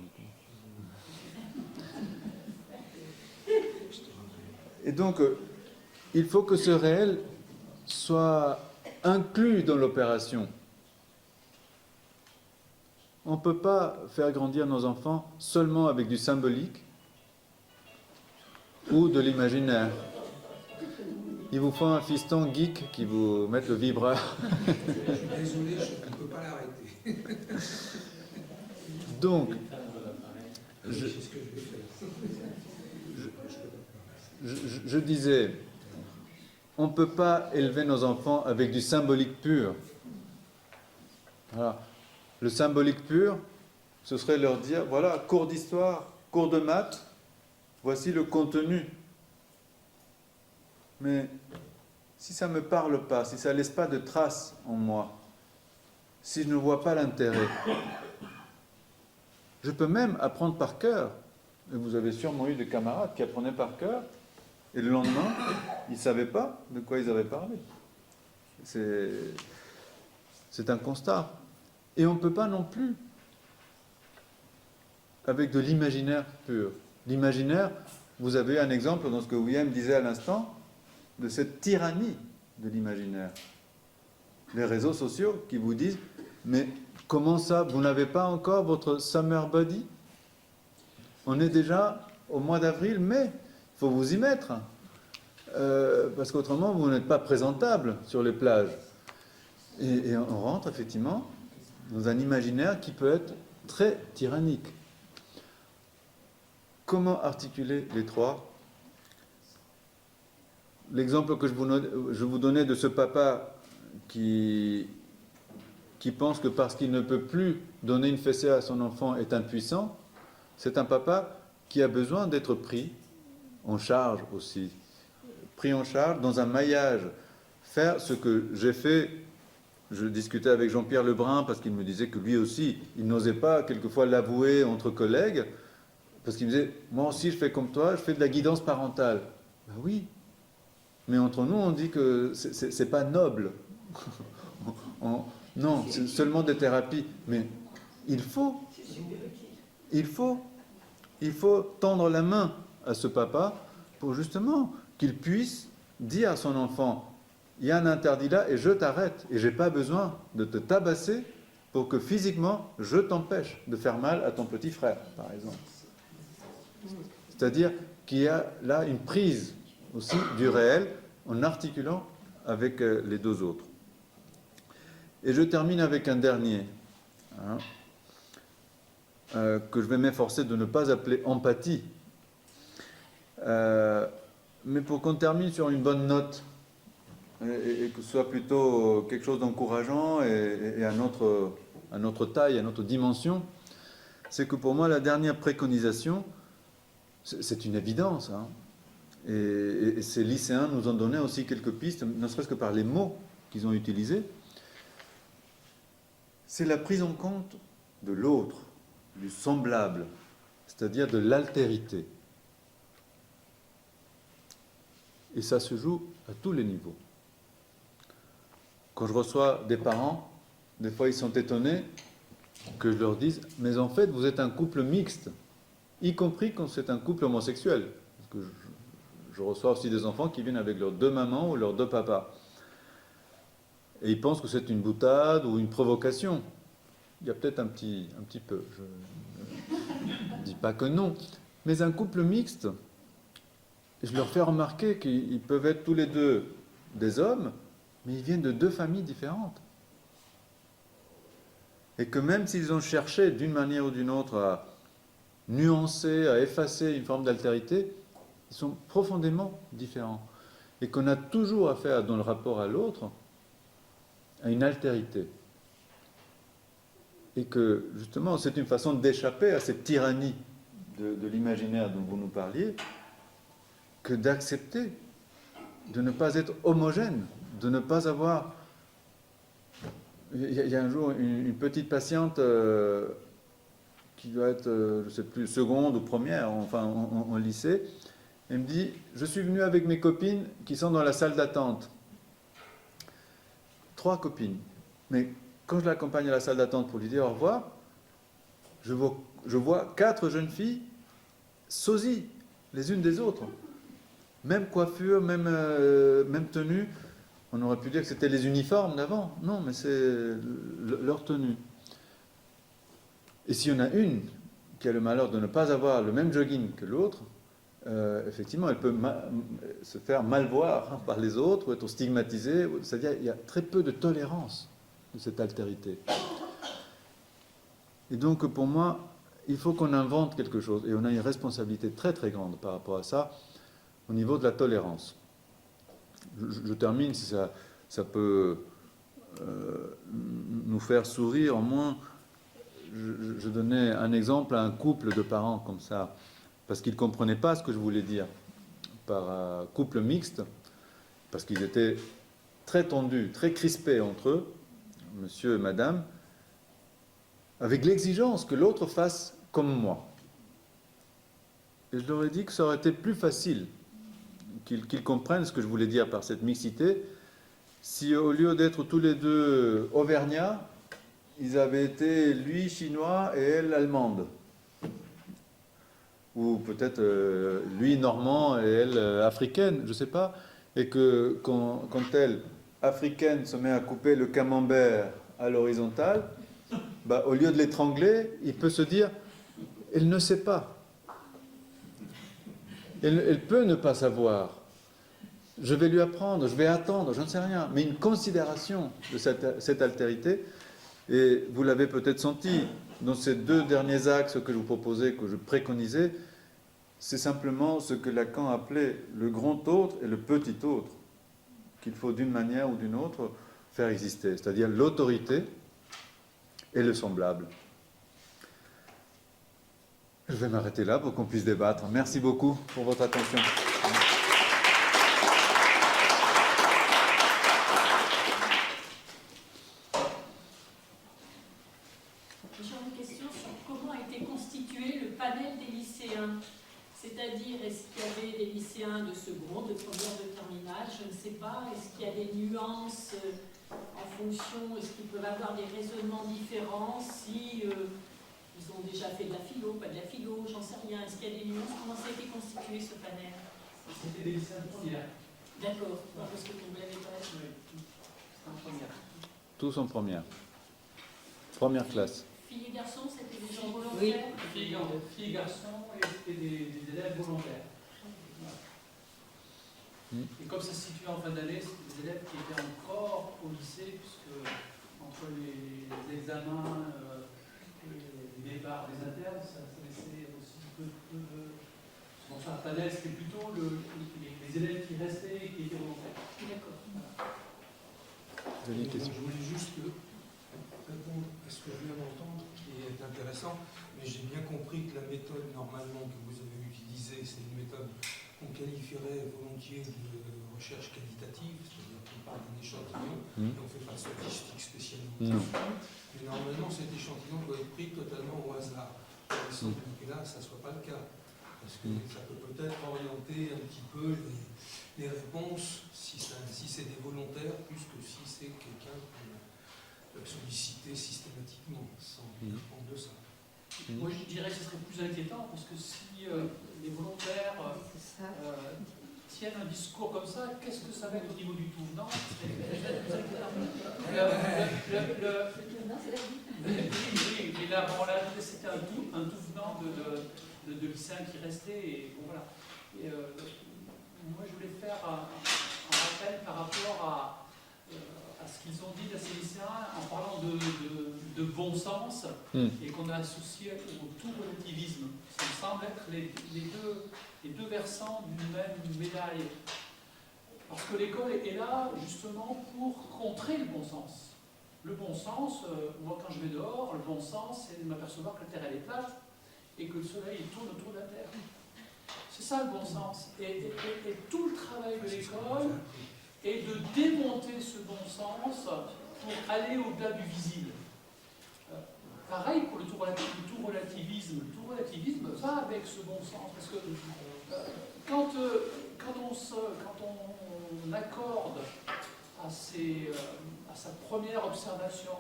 Et donc, il faut que ce réel soit inclus dans l'opération. On ne peut pas faire grandir nos enfants seulement avec du symbolique ou de l'imaginaire. Il vous faut un fiston geek qui vous mette le vibreur. Désolé, je ne peux pas l'arrêter. Donc, je disais, on ne peut pas élever nos enfants avec du symbolique pur. Voilà. Le symbolique pur, ce serait leur dire, voilà, cours d'histoire, cours de maths, voici le contenu. Mais si ça ne me parle pas, si ça ne laisse pas de traces en moi, si je ne vois pas l'intérêt, je peux même apprendre par cœur Et vous avez sûrement eu des camarades qui apprenaient par cœur, et le lendemain, ils ne savaient pas de quoi ils avaient parlé. C'est un constat. Et on ne peut pas non plus, avec de l'imaginaire pur. L'imaginaire, vous avez un exemple dans ce que William disait à l'instant, de cette tyrannie de l'imaginaire. Les réseaux sociaux qui vous disent, mais comment ça, vous n'avez pas encore votre summer body? On est déjà au mois d'avril, mai, il faut vous y mettre. Parce qu'autrement, vous n'êtes pas présentable sur les plages. Et on rentre effectivement dans un imaginaire qui peut être très tyrannique. Comment articuler les trois? L'exemple que je vous donnais de ce papa qui pense que parce qu'il ne peut plus donner une fessée à son enfant est impuissant, c'est un papa qui a besoin d'être pris en charge aussi. Pris en charge dans un maillage. Faire ce que j'ai fait. Je discutais avec Jean-Pierre Lebrun parce qu'il me disait que lui aussi, il n'osait pas quelquefois l'avouer entre collègues, parce qu'il me disait, moi aussi je fais comme toi, je fais de la guidance parentale. Ben oui, mais entre nous on dit que c'est pas noble. Non, c'est seulement des thérapies, mais il faut tendre la main à ce papa pour justement qu'il puisse dire à son enfant, il y a un interdit là et je t'arrête. Et je n'ai pas besoin de te tabasser pour que physiquement je t'empêche de faire mal à ton petit frère, par exemple. C'est-à-dire qu'il y a là une prise aussi du réel en articulant avec les deux autres. Et je termine avec un dernier, que je vais m'efforcer de ne pas appeler empathie, mais pour qu'on termine sur une bonne note, et que ce soit plutôt quelque chose d'encourageant et à notre taille, à notre dimension, c'est que pour moi, la dernière préconisation, c'est une évidence. Et ces lycéens nous ont donné aussi quelques pistes, ne serait-ce que par les mots qu'ils ont utilisés. C'est la prise en compte de l'autre, du semblable, c'est-à-dire de l'altérité. Et ça se joue à tous les niveaux. Quand je reçois des parents, des fois ils sont étonnés que je leur dise « Mais en fait, vous êtes un couple mixte, y compris quand c'est un couple homosexuel. » Parce que je reçois aussi des enfants qui viennent avec leurs deux mamans ou leurs deux papas. Et ils pensent que c'est une boutade ou une provocation. Il y a peut-être un petit peu. Je ne dis pas que non. Mais un couple mixte, je leur fais remarquer qu'ils peuvent être tous les deux des hommes, mais ils viennent de deux familles différentes. Et que même s'ils ont cherché d'une manière ou d'une autre à nuancer, à effacer une forme d'altérité, ils sont profondément différents. Et qu'on a toujours affaire, dans le rapport à l'autre, à une altérité. Et que, justement, c'est une façon d'échapper à cette tyrannie de l'imaginaire dont vous nous parliez, que d'accepter de ne pas être homogène, de ne pas avoir... Il y a un jour une petite patiente qui doit être, je ne sais plus, seconde ou première, enfin en lycée. Elle me dit, je suis venu avec mes copines qui sont dans la salle d'attente. 3 copines. Mais quand je l'accompagne à la salle d'attente pour lui dire au revoir, je vois 4 jeunes filles sosies les unes des autres. Même coiffure, même tenue. On aurait pu dire que c'était les uniformes d'avant. Non, mais c'est leur tenue. Et s'il y en a une qui a le malheur de ne pas avoir le même jogging que l'autre, effectivement, elle peut se faire mal voir par les autres, ou être stigmatisée. C'est-à-dire qu'il y a très peu de tolérance de cette altérité. Et donc, pour moi, il faut qu'on invente quelque chose. Et on a une responsabilité très très grande par rapport à ça, au niveau de la tolérance. Je termine, si ça peut nous faire sourire, au moins, je donnais un exemple à un couple de parents comme ça, parce qu'ils ne comprenaient pas ce que je voulais dire par couple mixte, parce qu'ils étaient très tendus, très crispés entre eux, monsieur et madame, avec l'exigence que l'autre fasse comme moi. Et je leur ai dit que ça aurait été plus facile qu'ils comprennent ce que je voulais dire par cette mixité, si au lieu d'être tous les deux auvergnats, ils avaient été lui chinois et elle allemande. Ou peut-être lui normand et elle africaine, je ne sais pas. Et que quand elle, africaine, se met à couper le camembert à l'horizontale, bah, au lieu de l'étrangler, il peut se dire, elle ne sait pas. Elle peut ne pas savoir. Je vais lui apprendre, je vais attendre, je ne sais rien. Mais une considération de cette altérité, et vous l'avez peut-être senti dans ces deux derniers axes que je vous proposais, que je préconisais, c'est simplement ce que Lacan appelait le grand autre et le petit autre, qu'il faut d'une manière ou d'une autre faire exister, c'est-à-dire l'autorité et le semblable. Je vais m'arrêter là pour qu'on puisse débattre. Merci beaucoup pour votre attention. J'ai une question sur comment a été constitué le panel des lycéens. C'est-à-dire, est-ce qu'il y avait des lycéens de seconde, de première, de terminale, je ne sais pas. Est-ce qu'il y a des nuances en fonction, est-ce qu'ils peuvent avoir des raisonnements différents si ils ont déjà fait de la philo, pas de la philo, j'en sais rien. Est-ce qu'il y a des nuances? Comment ça a été constitué ce panel? C'était des lycéens de première. D'accord, parce que vous ne l'avez pas. Oui, c'était en première. Tous en première. Première classe. Filles et garçons, c'était des gens volontaires? Filles et garçons, et c'était des élèves volontaires. Voilà. Et comme ça se situait en fin d'année, c'était des élèves qui étaient encore au lycée, puisque entre les examens et les départs des internes, ça laissait aussi peu de... Bon, ça, un panel, c'était plutôt les élèves qui restaient et qui étaient volontaires. D'accord. Voilà. Vous avez une question? Je voulais juste répondre à ce que je viens d'entendre, qui est intéressant, mais j'ai bien compris que la méthode normalement que vous avez utilisée, c'est une méthode qu'on qualifierait volontiers de recherche qualitative, c'est-à-dire qu'on parle d'un échantillon et on ne fait pas de statistique spécialisée. Mais normalement, cet échantillon doit être pris totalement au hasard. Il semble que là, ça ne soit pas le cas, parce que ça peut peut-être orienter un petit peu les réponses, si c'est des volontaires, plus que si c'est quelqu'un qu'on a sollicité systématiquement, sans répondre de ça. Moi, je dirais que ce serait plus inquiétant, parce que si les volontaires tiennent un discours comme ça, qu'est-ce que ça va être au niveau du tout venant? Oui, là, bon, là, c'était un tout venant de lycéens qui restaient, et bon, voilà. Et, moi, je voulais faire un rappel par rapport à ce qu'ils ont dit de ces lycéens en parlant de bon sens et qu'on a associé au tout relativisme. Ça me semble être les deux versants d'une même médaille. Parce que l'école est là justement pour contrer le bon sens. Le bon sens, moi quand je vais dehors, le bon sens c'est de m'apercevoir que la Terre elle est plate et que le Soleil tourne autour de la Terre. C'est ça le bon sens. Et tout le travail de l'école est de démonter ce bon sens pour aller au-delà du visible. Pareil pour le tout relativisme. Le tout relativisme va avec ce bon sens. Parce que quand on accorde à sa première observation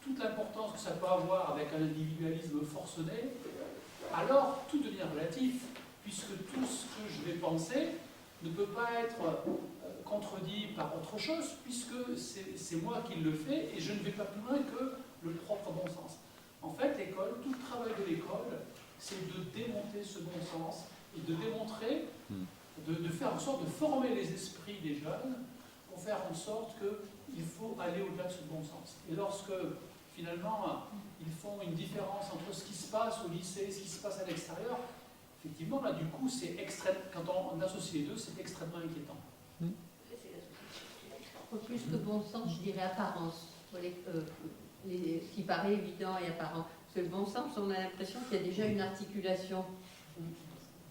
toute l'importance que ça peut avoir avec un individualisme forcené, alors tout devient relatif, puisque tout ce que je vais penser ne peut pas être contredit par autre chose, puisque c'est moi qui le fais et je ne vais pas plus loin que le propre bon sens. En fait, l'école, tout le travail de l'école, c'est de démonter ce bon sens et de démontrer, de faire en sorte de former les esprits des jeunes pour faire en sorte qu'il faut aller au-delà de ce bon sens. Et lorsque, finalement, ils font une différence entre ce qui se passe au lycée et ce qui se passe à l'extérieur, effectivement, là, du coup, c'est extrême. Quand on associe les deux, c'est extrêmement inquiétant. Plus que bon sens, je dirais apparence. Ce qui paraît évident et apparent. Parce que le bon sens, on a l'impression qu'il y a déjà une articulation.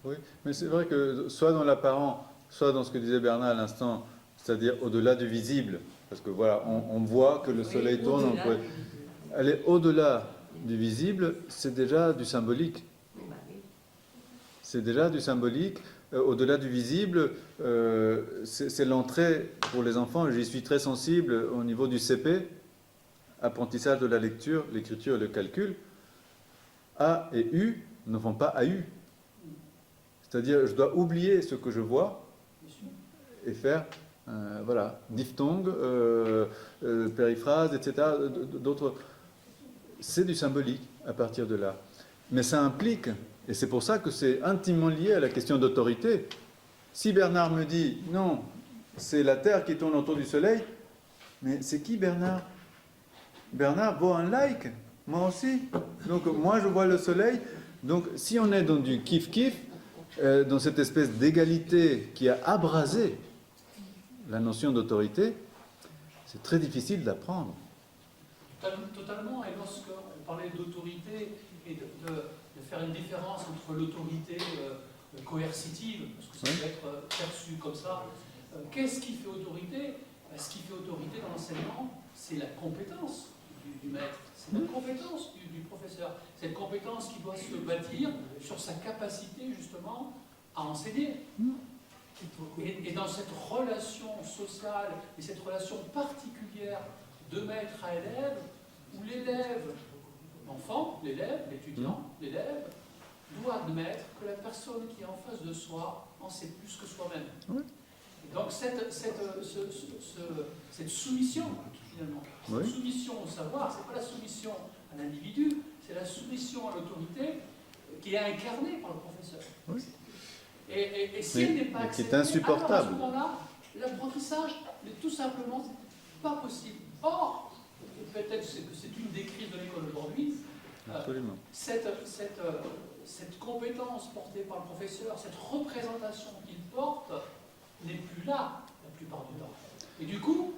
Oui, mais c'est vrai que soit dans l'apparent, soit dans ce que disait Bernard à l'instant, c'est-à-dire au-delà du visible, parce que voilà, on voit que le soleil tourne, on peut aller au-delà du visible, c'est déjà du symbolique. c'est déjà du symbolique. Au-delà du visible, c'est l'entrée pour les enfants, et j'y suis très sensible au niveau du CP, apprentissage de la lecture, l'écriture et le calcul. A et U ne font pas AU. C'est-à-dire, je dois oublier ce que je vois et faire, voilà, diphtongue, périphrase, etc. D'autres. C'est du symbolique à partir de là. Mais ça implique, et c'est pour ça que c'est intimement lié à la question d'autorité. Si Bernard me dit, non, c'est la Terre qui tourne autour du Soleil, mais c'est qui Bernard? Bernard voit un like, moi aussi. Donc moi je vois le Soleil. Donc si on est dans du kiff-kiff, dans cette espèce d'égalité qui a abrasé la notion d'autorité, c'est très difficile d'apprendre. Totalement, et lorsqu'on parlait d'autorité et de faire une différence entre l'autorité coercitive, parce que ça peut être perçu comme ça, qu'est-ce qui fait autorité? Ce qui fait autorité dans l'enseignement, c'est la compétence du maître, c'est la compétence du professeur, c'est une compétence qui doit se bâtir sur sa capacité justement à enseigner. Et dans cette relation sociale et cette relation particulière de maître à élève, où l'élève, l'enfant, l'élève, l'étudiant, l'élève, doit admettre que la personne qui est en face de soi en sait plus que soi-même. Oui. Donc cette soumission, finalement, cette soumission au savoir, c'est pas la soumission à l'individu, c'est la soumission à l'autorité qui est incarnée par le professeur. Oui. Et si elle n'est pas acceptée, c'est insupportable. alors à ce moment-là, l'apprentissage n'est tout simplement pas possible. Or, peut-être que c'est une des crises de l'école aujourd'hui, Absolument. cette compétence portée par le professeur, cette représentation qu'il porte, n'est plus là la plupart du temps. Et du coup,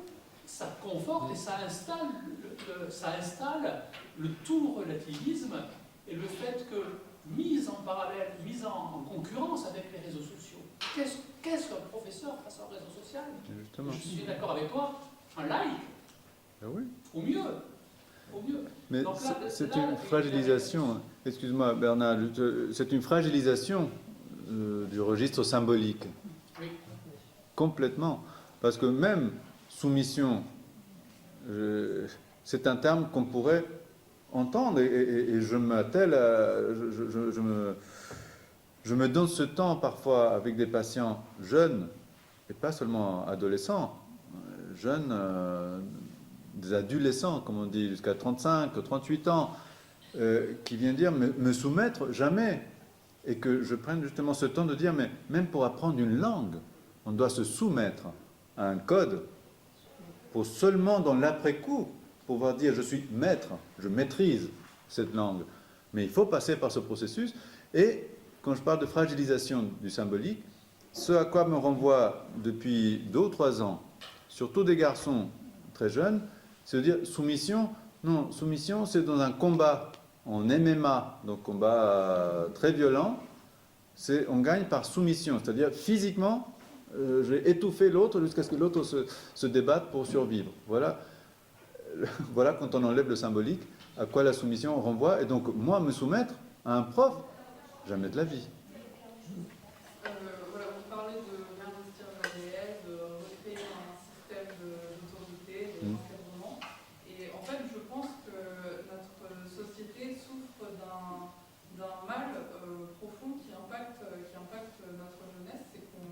ça conforte et ça installe le tout-relativisme et le fait que, mise en parallèle, mise en concurrence avec les réseaux sociaux, qu'est-ce qu'un professeur face à un réseau social? Justement. Je suis d'accord avec toi, un like, Oui. au mieux. Au mieux. Mais Donc là, c'est là, une fragilisation, excuse-moi Bernard, c'est une fragilisation du registre symbolique. Oui. Complètement. Parce que même soumission, c'est un terme qu'on pourrait entendre et je m'attelle à... Je me donne ce temps parfois avec des patients jeunes, et pas seulement adolescents, jeunes, des adolescents, comme on dit, jusqu'à 35, 38 ans, qui viennent dire me soumettre jamais. Et que je prenne justement ce temps de dire, mais même pour apprendre une langue, on doit se soumettre à un code pour seulement dans l'après-coup pouvoir dire je suis maître, je maîtrise cette langue. Mais il faut passer par ce processus. Et quand je parle de fragilisation du symbolique, ce à quoi me renvoie depuis 2 ou 3 ans, surtout des garçons très jeunes, c'est de dire soumission. Non, soumission, c'est dans un combat en MMA, donc combat très violent, on gagne par soumission, c'est-à-dire physiquement, j'ai étouffé l'autre jusqu'à ce que l'autre se débatte pour survivre. Voilà quand on enlève le symbolique, à quoi la soumission renvoie. Et donc, moi, me soumettre à un prof, jamais de la vie. Voilà, vous parlez de réinvestir le réel, de recréer un système d'autorité, d'encadrement. Et en fait, je pense que notre société souffre d'un mal profond qui impacte notre jeunesse, c'est qu'on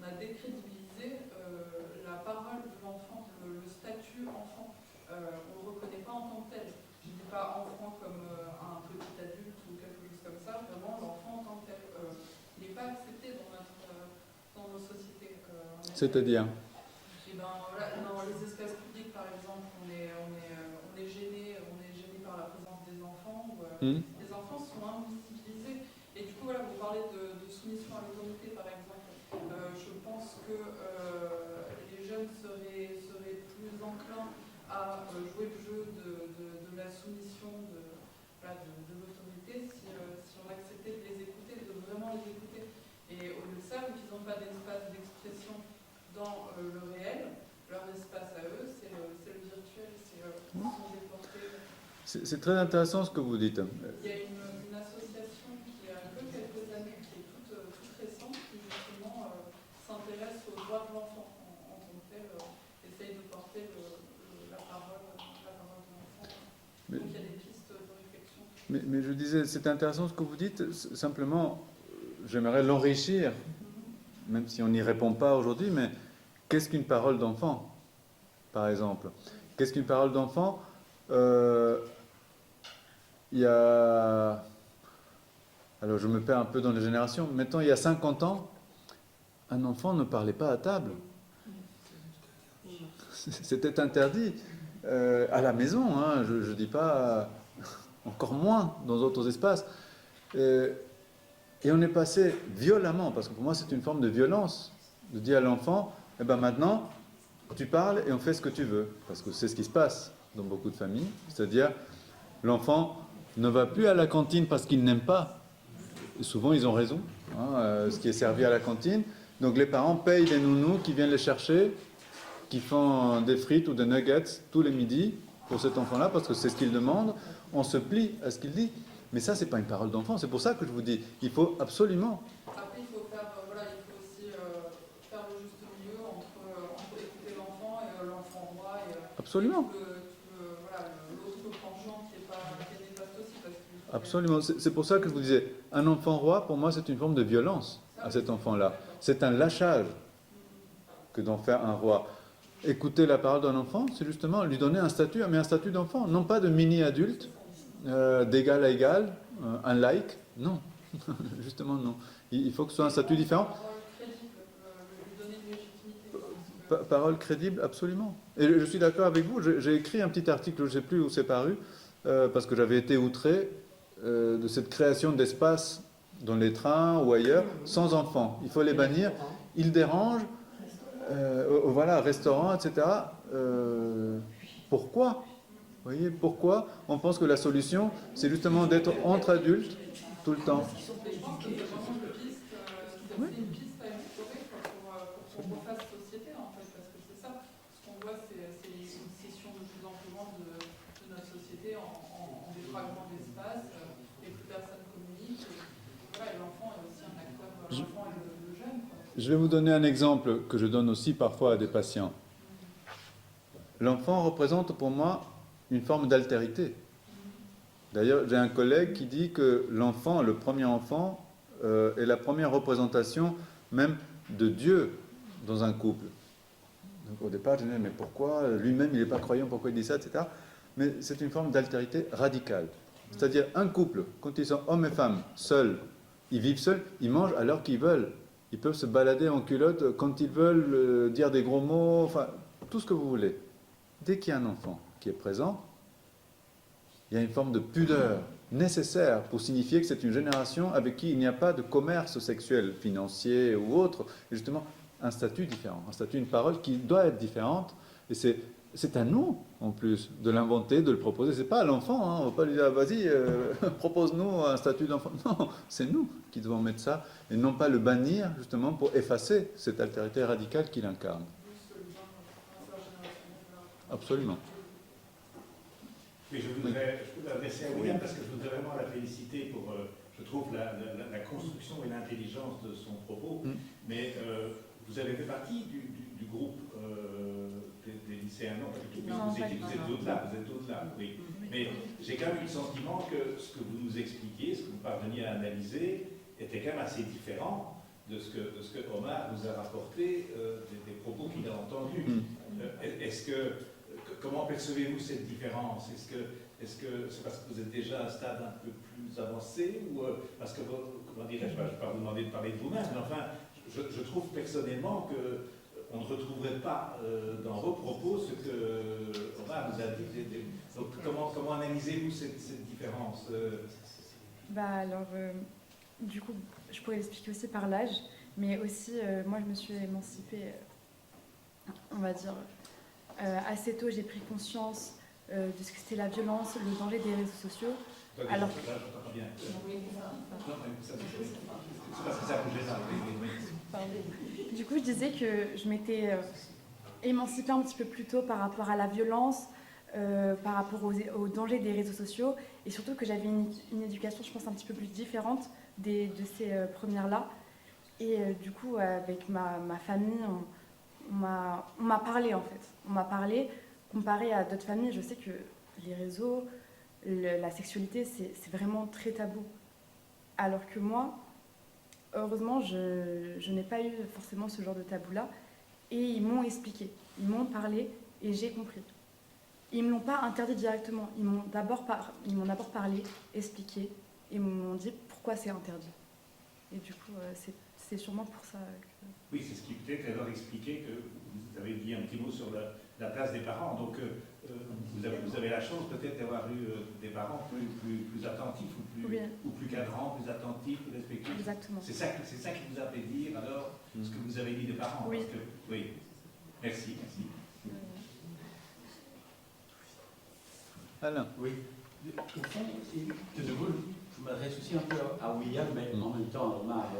a décrédibilisé la parole de l'enfant, le statut enfant. On ne le reconnaît pas en tant que tel. Je ne dis pas enfant comme un petit adulte ou quelque chose comme ça, vraiment l'enfant en tant que tel. Il n'est pas accepté dans nos sociétés. C'est-à-dire Voilà, dans les espaces publics, par exemple, on est gêné par la présence des enfants. Les enfants sont invisibilisés. Et du coup, voilà, vous parlez de soumission à l'autorité, par exemple. Je pense que les jeunes seraient plus enclins à jouer le jeu de la soumission de l'autorité si on acceptait de les écouter, de vraiment les écouter. Et au lieu de ça, vu qu'ils n'ont pas d'espace d'expression dans le réel, leur espace à eux, c'est le virtuel, c'est sont déportés. C'est très intéressant ce que vous dites. Il y a une association qui a que laquelle essaye de porter la parole de l'enfant. Mais- Donc il y a des pistes de réflexion. Mais je disais, c'est intéressant ce que vous dites, simplement, j'aimerais l'enrichir, même si on n'y répond pas aujourd'hui, mais qu'est-ce qu'une parole d'enfant, par exemple? Qu'est-ce qu'une parole d'enfant? Il y a... Alors je me perds un peu dans les générations. Mettons, il y a 50 ans, un enfant ne parlait pas à table. C'était interdit. À la maison, hein, je ne dis pas... encore moins dans d'autres espaces. Et on est passé violemment, parce que pour moi c'est une forme de violence, de dire à l'enfant, eh ben maintenant, tu parles et on fait ce que tu veux. Parce que c'est ce qui se passe dans beaucoup de familles. C'est-à-dire, l'enfant ne va plus à la cantine parce qu'il n'aime pas. Et souvent, ils ont raison, hein, ce qui est servi à la cantine. Donc les parents payent des nounous qui viennent les chercher, qui font des frites ou des nuggets tous les midis pour cet enfant-là, parce que c'est ce qu'il demande. On se plie à ce qu'il dit. Mais ça, c'est pas une parole d'enfant. C'est pour ça que je vous dis, il faut absolument... Après, il faut faire, il faut aussi faire le juste milieu entre écouter l'enfant et l'enfant roi et Absolument. l'autre penchant qui est néfaste aussi. Parce que, Absolument. C'est pour ça que je vous disais, un enfant roi, pour moi, c'est une forme de violence à cet enfant-là. C'est un lâchage que d'en faire un roi. Écouter la parole d'un enfant, c'est justement lui donner un statut, mais un statut d'enfant, non pas de mini-adulte, d'égal à égal, un like, non. Justement, non. Il faut que ce soit un statut différent. Parole crédible, absolument. Et je suis d'accord avec vous. J'ai écrit un petit article, je ne sais plus où c'est paru, parce que j'avais été outré de cette création d'espaces dans les trains ou ailleurs, sans enfants. Il faut les bannir. Ils dérangent. Voilà, restaurant, etc. Pourquoi? Vous voyez, pourquoi on pense que la solution, c'est justement d'être entre adultes tout le temps? je pense que c'est vraiment une piste à explorer pour qu'on refasse société, en fait, parce que c'est ça. Ce qu'on voit, c'est une scission de plus en plus grande de notre société en des fragments d'espace, et plus personne communique. Et l'enfant est aussi un acteur, l'enfant et le jeune. Je vais vous donner un exemple que je donne aussi parfois à des patients. L'enfant représente pour moi une forme d'altérité. D'ailleurs, j'ai un collègue qui dit que l'enfant, le premier enfant, est la première représentation même de Dieu dans un couple. Donc au départ, je me disais, mais pourquoi? Lui-même, il n'est pas croyant, pourquoi il dit ça, etc. Mais c'est une forme d'altérité radicale. C'est-à-dire, un couple, quand ils sont hommes et femmes, seuls, ils vivent seuls, ils mangent à l'heure qu'ils veulent. Ils peuvent se balader en culotte quand ils veulent, dire des gros mots, enfin, tout ce que vous voulez. Dès qu'il y a un enfant qui est présent, il y a une forme de pudeur nécessaire pour signifier que c'est une génération avec qui il n'y a pas de commerce sexuel, financier ou autre, et justement un statut différent, un statut, une parole qui doit être différente, et c'est à nous, en plus, de l'inventer, de le proposer. C'est pas à l'enfant, hein. On ne va pas lui dire, vas-y, propose-nous un statut d'enfant. Non, c'est nous qui devons mettre ça, et non pas le bannir, justement, pour effacer cette altérité radicale qu'il incarne. Absolument. Oui, je voudrais adresser à William parce que je voudrais vraiment la féliciter pour, je trouve, la construction et l'intelligence de son propos. Mais vous avez fait partie du groupe des lycéens, non, pas du tout, vous êtes au-delà, oui. Mais j'ai quand même eu le sentiment que ce que vous nous expliquiez, ce que vous parveniez à analyser, était quand même assez différent de ce que Omar nous a rapporté des propos qu'il a entendus. Comment percevez-vous cette différence? Est-ce que c'est parce que vous êtes déjà à un stade un peu plus avancé ou parce que, comment dirais-je, je ne vais pas vous demander de parler de vous-même, mais enfin, je trouve personnellement qu'on ne retrouverait pas dans vos propos ce que Omar nous a dit. Donc, comment analysez-vous cette différence? Du coup, je pourrais l'expliquer aussi par l'âge, mais aussi, moi, je me suis émancipée, on va dire, assez tôt, j'ai pris conscience de ce que c'était la violence, le danger des réseaux sociaux. Alors, du coup, je disais que je m'étais émancipée un petit peu plus tôt par rapport à la violence, par rapport aux dangers des réseaux sociaux, et surtout que j'avais une éducation, je pense, un petit peu plus différente de ces premières-là. Et du coup, avec ma famille, on m'a parlé en fait. On m'a parlé, comparé à d'autres familles, je sais que les réseaux, la sexualité, c'est vraiment très tabou. Alors que moi, heureusement, je n'ai pas eu forcément ce genre de tabou-là. Et ils m'ont expliqué, ils m'ont parlé et j'ai compris. Ils ne me l'ont pas interdit directement. Ils m'ont d'abord parlé, expliqué et m'ont dit pourquoi c'est interdit. Et du coup, c'est sûrement pour ça que... Oui, c'est ce qui peut-être alors expliquer que vous avez dit un petit mot sur la place des parents. Donc, vous avez la chance peut-être d'avoir eu des parents plus attentifs ou plus cadrants, plus attentifs, plus respectueux. Exactement. C'est ça qui vous a fait dire alors ce que vous avez dit des parents. Oui. Parce que, oui. Merci. Alain. Oui. Au fond, de nouveau, je m'adresse aussi un peu à William, mais en même temps à Omar.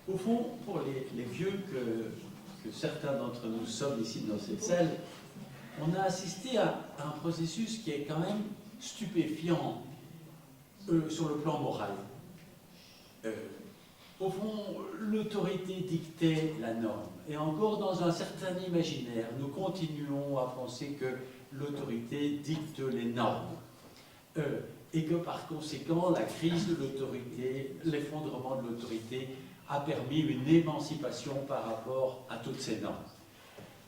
Au fond, pour les vieux que certains d'entre nous sommes ici dans cette salle, on a assisté à un processus qui est quand même stupéfiant sur le plan moral. Au fond, l'autorité dictait la norme. Et encore dans un certain imaginaire, nous continuons à penser que l'autorité dicte les normes. Et que par conséquent, la crise de l'autorité, l'effondrement de l'autorité a permis une émancipation par rapport à toutes ces normes.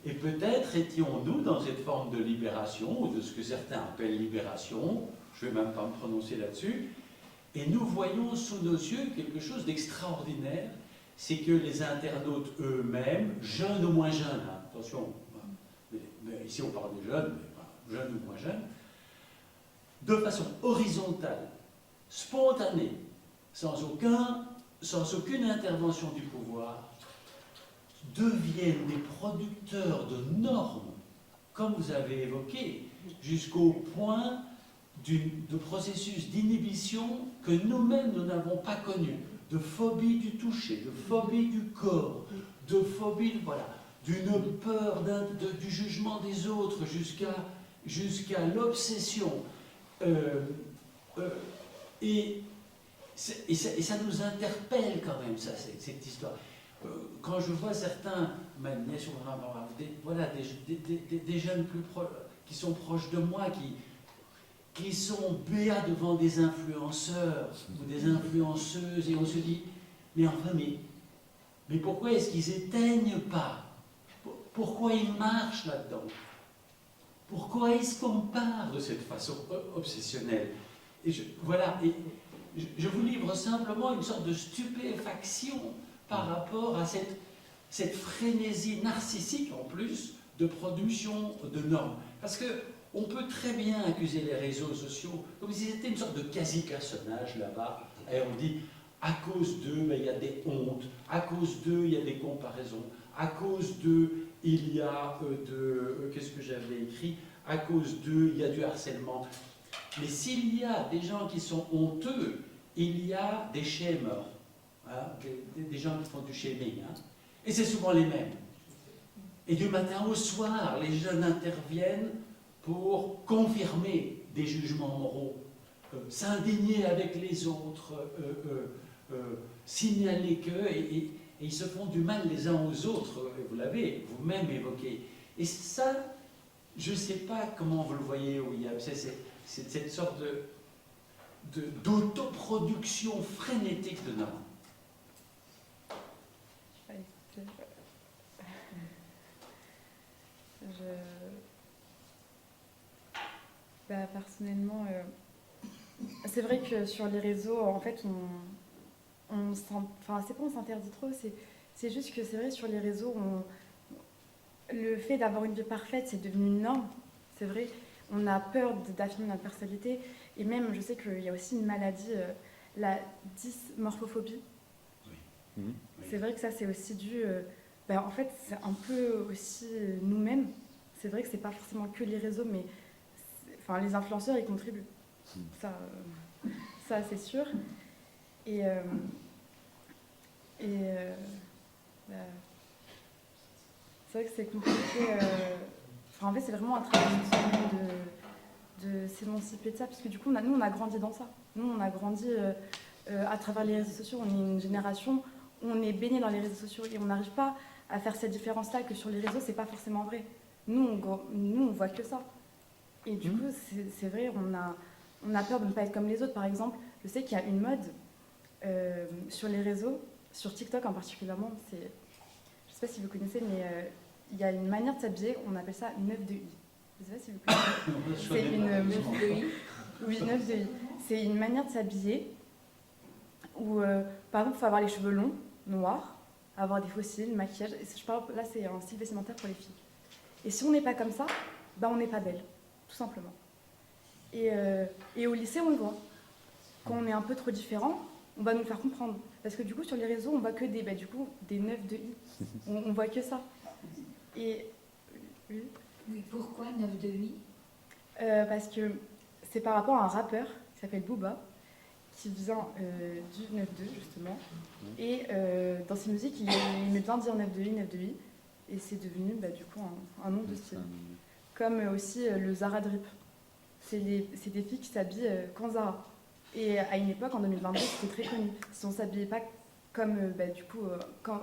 Et peut-être étions-nous dans cette forme de libération, ou de ce que certains appellent libération, je ne vais même pas me prononcer là-dessus, et nous voyons sous nos yeux quelque chose d'extraordinaire, c'est que les internautes eux-mêmes, jeunes ou moins jeunes, hein, attention, mais ici on parle des jeunes, mais jeunes ou moins jeunes, de façon horizontale, spontanée, sans aucune intervention du pouvoir, deviennent des producteurs de normes, comme vous avez évoqué, jusqu'au point de processus d'inhibition que nous-mêmes nous n'avons pas connu, de phobie du toucher, de phobie du corps, de phobie, voilà, d'une peur du jugement des autres jusqu'à l'obsession. Et ça nous interpelle quand même, ça, cette histoire. Quand je vois certains, des jeunes qui sont proches de moi, qui sont béats devant des influenceurs ou des influenceuses, et on se dit, mais enfin, mais pourquoi est-ce qu'ils éteignent pas? Pourquoi ils marchent là-dedans? Pourquoi est-ce qu'on parle de cette façon obsessionnelle? Et je vous livre simplement une sorte de stupéfaction par rapport à cette frénésie narcissique, en plus, de production de normes. Parce qu'on peut très bien accuser les réseaux sociaux comme si c'était une sorte de quasi-cassonnage là-bas. Et on dit, à cause d'eux, il y a des hontes, à cause d'eux, il y a des comparaisons, à cause d'eux, il y a qu'est-ce que j'avais écrit? À cause d'eux, il y a du harcèlement. Mais s'il y a des gens qui sont honteux, il y a des shamers, hein, des gens qui font du shaming. Hein, et c'est souvent les mêmes. Et du matin au soir, les jeunes interviennent pour confirmer des jugements moraux, s'indigner avec les autres, signaler qu'eux, et ils se font du mal les uns aux autres, vous l'avez vous-même évoqué. Et ça, je ne sais pas comment vous le voyez, William, c'est cette sorte d'autoproduction frénétique de normes. Personnellement, c'est vrai que sur les réseaux, en fait, c'est pas on s'interdit trop, c'est juste que c'est vrai sur les réseaux, le fait d'avoir une vie parfaite, c'est devenu une norme, c'est vrai. On a peur d'affirmer notre personnalité, et même, je sais qu'il y a aussi une maladie, la dysmorphophobie. Oui. C'est vrai que ça, c'est aussi dû... en fait, c'est un peu aussi nous-mêmes. C'est vrai que c'est pas forcément que les réseaux, mais les influenceurs, ils contribuent. Ça c'est sûr. Et c'est vrai que c'est compliqué. En fait, c'est vraiment un travail de s'émanciper de ça, parce que du coup, nous, on a grandi dans ça. Nous, on a grandi à travers les réseaux sociaux. On est une génération où on est baigné dans les réseaux sociaux et on n'arrive pas à faire cette différence-là, que sur les réseaux, c'est pas forcément vrai. Nous, on voit que ça. Et du coup, c'est vrai, on a peur de ne pas être comme les autres. Par exemple, je sais qu'il y a une mode sur les réseaux, sur TikTok en particulièrement, je ne sais pas si vous connaissez, mais il y a une manière de s'habiller, on appelle ça 9 de I. Je ne sais pas si vous connaissez. C'est une 9 de I. Oui, 9 de I. C'est une manière de s'habiller où, par exemple, il faut avoir les cheveux longs, noirs, avoir des faux cils, maquillage. Et je parle, là, c'est un style vestimentaire pour les filles. Et si on n'est pas comme ça, on n'est pas belle, tout simplement. Et au lycée, on le voit. Quand on est un peu trop différent, on va nous le faire comprendre. Parce que du coup, sur les réseaux, on voit que des 9 de I. On voit que ça. Et oui, pourquoi 9 de I? Parce que c'est par rapport à un rappeur qui s'appelle Booba, qui vient du 9-2 justement. Et dans ses musiques, il met bien dire 9 de I, 9 de I. Et c'est devenu du coup un nom de style. Comme aussi le Zara Drip. C'est des filles qui s'habillent qu'en Zara. Et à une époque, en 2022, c'était très connu. Si on s'habillait pas comme,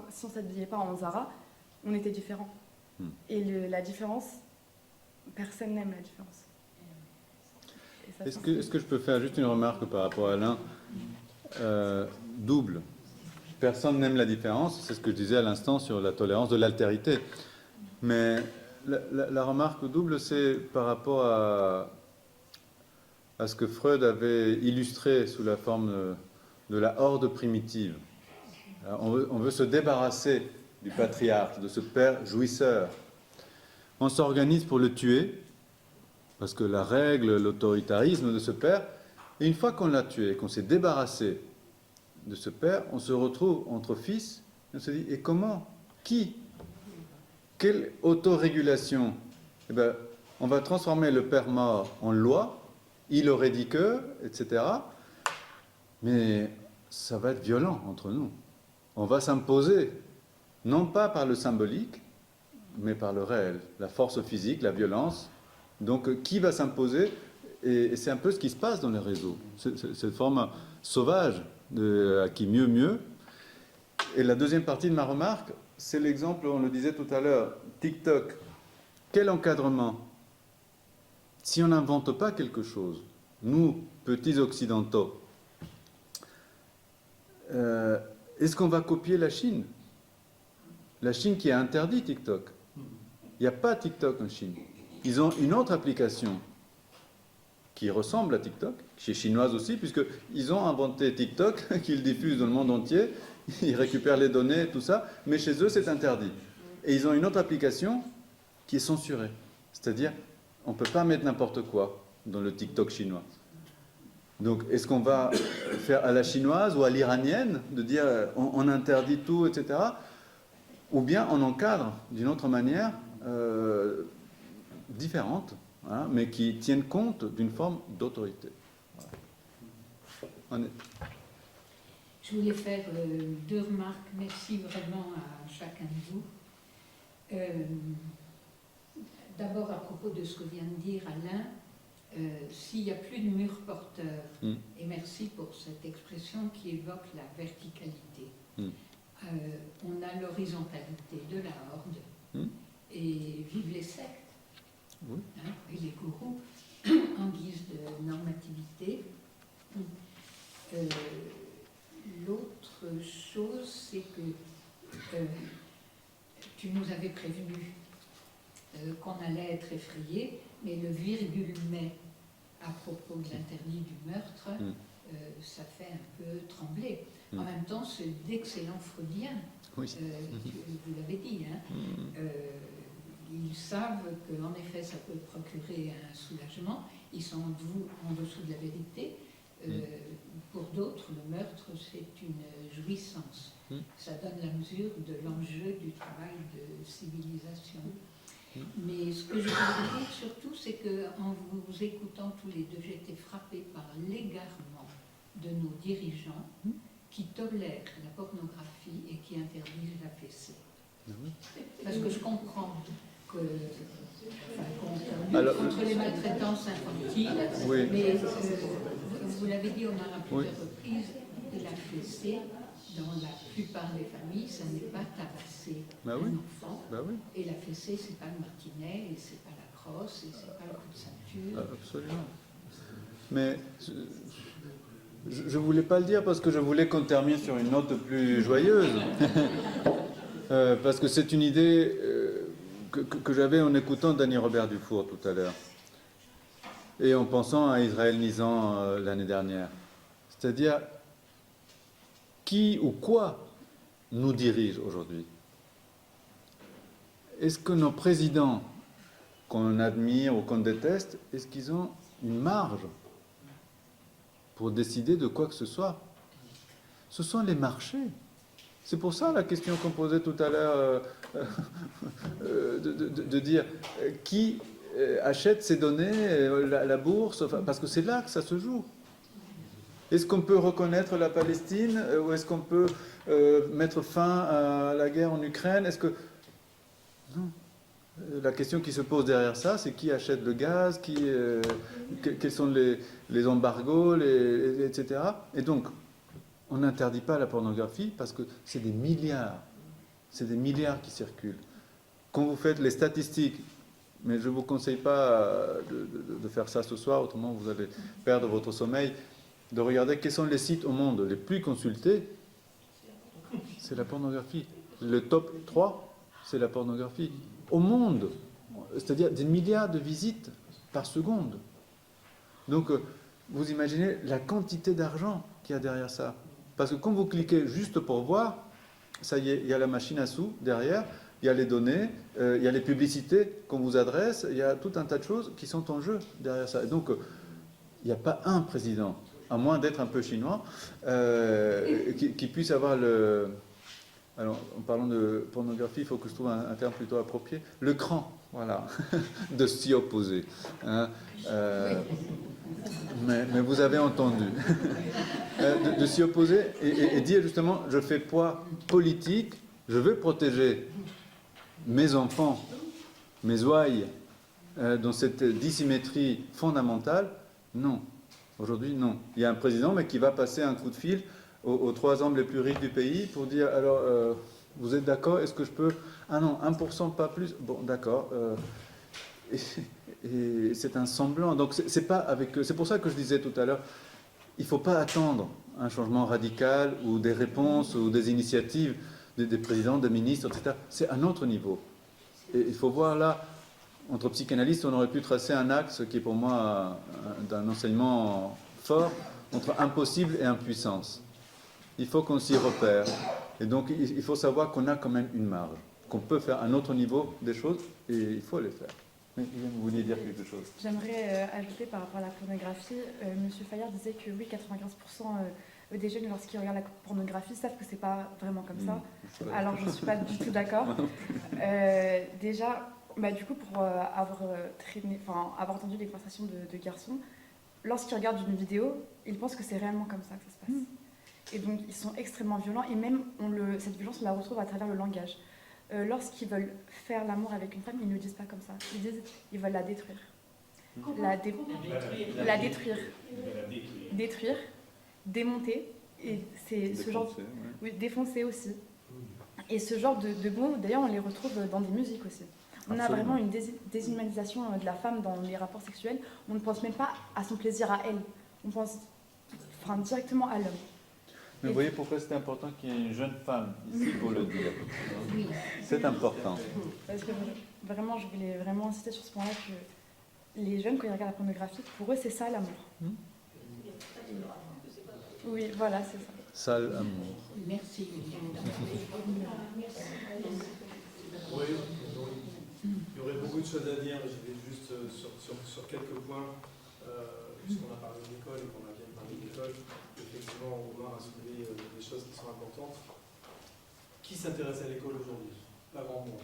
si on s'habillait pas en Zara, on était différent. Et la différence, personne n'aime la différence. Est-ce que je peux faire juste une remarque par rapport à Alain double. Personne n'aime la différence, c'est ce que je disais à l'instant sur la tolérance de l'altérité. Mais la remarque double, c'est par rapport à ce que Freud avait illustré sous la forme de la horde primitive. Alors, on veut se débarrasser du patriarche, de ce père jouisseur. On s'organise pour le tuer, parce que la règle, l'autoritarisme de ce père, et une fois qu'on l'a tué, qu'on s'est débarrassé de ce père, on se retrouve entre fils, et on se dit, et comment? Qui? Quelle autorégulation? Eh bien, on va transformer le père mort en loi, il aurait dit que, etc. Mais ça va être violent entre nous. On va s'imposer, non pas par le symbolique, mais par le réel, la force physique, la violence. Donc, qui va s'imposer? Et c'est un peu ce qui se passe dans les réseaux. Cette forme sauvage à qui mieux. Et la deuxième partie de ma remarque, c'est l'exemple, on le disait tout à l'heure, TikTok. Quel encadrement? Si on n'invente pas quelque chose, nous, petits occidentaux, est-ce qu'on va copier la Chine? La Chine qui a interdit TikTok. Il n'y a pas TikTok en Chine. Ils ont une autre application qui ressemble à TikTok, qui est chinoise aussi, puisqu'ils ont inventé TikTok, qu'ils diffusent dans le monde entier, ils récupèrent les données, tout ça, mais chez eux, c'est interdit. Et ils ont une autre application qui est censurée. C'est-à-dire, on ne peut pas mettre n'importe quoi dans le TikTok chinois. Donc, est-ce qu'on va faire à la chinoise ou à l'iranienne, de dire on interdit tout, etc. Ou bien on encadre d'une autre manière différente, hein, mais qui tiennent compte d'une forme d'autorité. Voilà. Je voulais faire 2 remarques. Merci vraiment à chacun de vous. D'abord, à propos de ce que vient de dire Alain, s'il n'y a plus de mur porteur, et merci pour cette expression qui évoque la verticalité, on a l'horizontalité de la horde, et vive les sectes, hein, et les gourous, en guise de normativité. L'autre chose, c'est que tu nous avais prévenu qu'on allait être effrayés, mais le virgule mais à propos de l'interdit du meurtre, ça fait un peu trembler. En même temps, c'est d'excellents Freudiens, vous l'avez dit, hein, ils savent qu'en effet ça peut procurer un soulagement, ils sont en dessous de la vérité. Pour d'autres, le meurtre, c'est une jouissance. Ça donne la mesure de l'enjeu du travail de civilisation. Mais ce que je voulais dire surtout, c'est qu'en vous écoutant tous les deux, j'ai été frappée par l'égarement de nos dirigeants qui tolèrent la pornographie et qui interdisent la fessée. Parce que je comprends que lutte contre les maltraitances infantiles, mais vous l'avez dit, on a à plusieurs reprises, de la fessée dans la plupart des familles, ça n'est pas tabasser Bah un oui. enfant. Bah oui. Et la fessée, c'est pas le martinet, et c'est pas la crosse, et c'est pas le coup de ceinture. Absolument. Mais je voulais pas le dire parce que je voulais qu'on termine sur une note plus joyeuse. Parce que c'est une idée que j'avais en écoutant Dany Robert Dufour tout à l'heure. Et en pensant à Israël Nizan l'année dernière. C'est-à-dire, qui ou quoi nous dirige aujourd'hui? Est-ce que nos présidents, qu'on admire ou qu'on déteste, est-ce qu'ils ont une marge pour décider de quoi que ce soit? Ce sont les marchés. C'est pour ça la question qu'on posait tout à l'heure, de dire qui achète ces données, la bourse, enfin, parce que c'est là que ça se joue. Est-ce qu'on peut reconnaître la Palestine ou est-ce qu'on peut mettre fin à la guerre en Ukraine? Est-ce que... Non. La question qui se pose derrière ça, c'est qui achète le gaz, quels sont les embargos, etc. Et donc, on n'interdit pas la pornographie parce que c'est des milliards qui circulent. Quand vous faites les statistiques, mais je ne vous conseille pas de faire ça ce soir, autrement vous allez perdre votre sommeil, de regarder quels sont les sites au monde les plus consultés, c'est la pornographie. Le top 3, c'est la pornographie. Au monde, c'est-à-dire des milliards de visites par seconde. Donc, vous imaginez la quantité d'argent qu'il y a derrière ça. Parce que quand vous cliquez juste pour voir, ça y est, il y a la machine à sous derrière, il y a les données, il y a les publicités qu'on vous adresse, il y a tout un tas de choses qui sont en jeu derrière ça. Et donc, il n'y a pas un président, à moins d'être un peu chinois, qui puisse avoir le... Alors, en parlant de pornographie, il faut que je trouve un terme plutôt approprié. Le cran, voilà, de s'y opposer. Hein, mais vous avez entendu. De s'y opposer et dire justement, je fais poids politique, je veux protéger mes enfants, mes ouailles, dans cette dissymétrie fondamentale. Non. Aujourd'hui, non. Il y a un président, mais qui va passer un coup de fil aux 3 hommes les plus riches du pays pour dire, alors, vous êtes d'accord, est-ce que je peux... Ah non, 1% pas plus. Bon, d'accord. Et c'est un semblant. Donc, c'est pas avec... C'est pour ça que je disais tout à l'heure, il ne faut pas attendre un changement radical ou des réponses ou des initiatives des présidents, des ministres, etc. C'est à notre niveau. Et il faut voir là, entre psychanalystes, on aurait pu tracer un axe qui est pour moi d'un enseignement fort entre impossible et impuissance. Il faut qu'on s'y repère. Et donc, il faut savoir qu'on a quand même une marge, qu'on peut faire à un autre niveau des choses, et il faut les faire. Oui, vous vouliez dire quelque chose? J'aimerais ajouter par rapport à la pornographie, Monsieur Fayard disait que oui, 95% des jeunes, lorsqu'ils regardent la pornographie, savent que c'est pas vraiment comme ça. Alors, je ne suis pas du tout d'accord. Déjà, du coup, pour avoir entendu les conversations de garçons, lorsqu'ils regardent une vidéo, ils pensent que c'est réellement comme ça que ça se passe. Et donc, ils sont extrêmement violents. Et même, cette violence, on la retrouve à travers le langage. Lorsqu'ils veulent faire l'amour avec une femme, ils ne le disent pas comme ça. Ils disent ils veulent la détruire. La détruire. Détruire, démonter. Et c'est ce genre... Oui, défoncer aussi. Et ce genre de mots, d'ailleurs, on les retrouve dans des musiques aussi. On a vraiment une déshumanisation de la femme dans les rapports sexuels. On ne pense même pas à son plaisir à elle. On pense directement à l'homme. Mais vous voyez pourquoi c'est important qu'il y ait une jeune femme ici pour le dire. C'est important. Parce que vraiment, je voulais vraiment insister sur ce point-là que les jeunes, quand ils regardent la pornographie, pour eux, c'est ça l'amour. Oui, voilà, c'est ça. Sale amour. Merci. Oui, il y aurait beaucoup de choses à dire, mais je vais juste sur quelques points, puisqu'on a parlé de l'école et qu'on a bien parlé de l'école. Effectivement, Omar a soulevé des choses qui sont importantes. Qui s'intéresse à l'école aujourd'hui? Pas grand monde.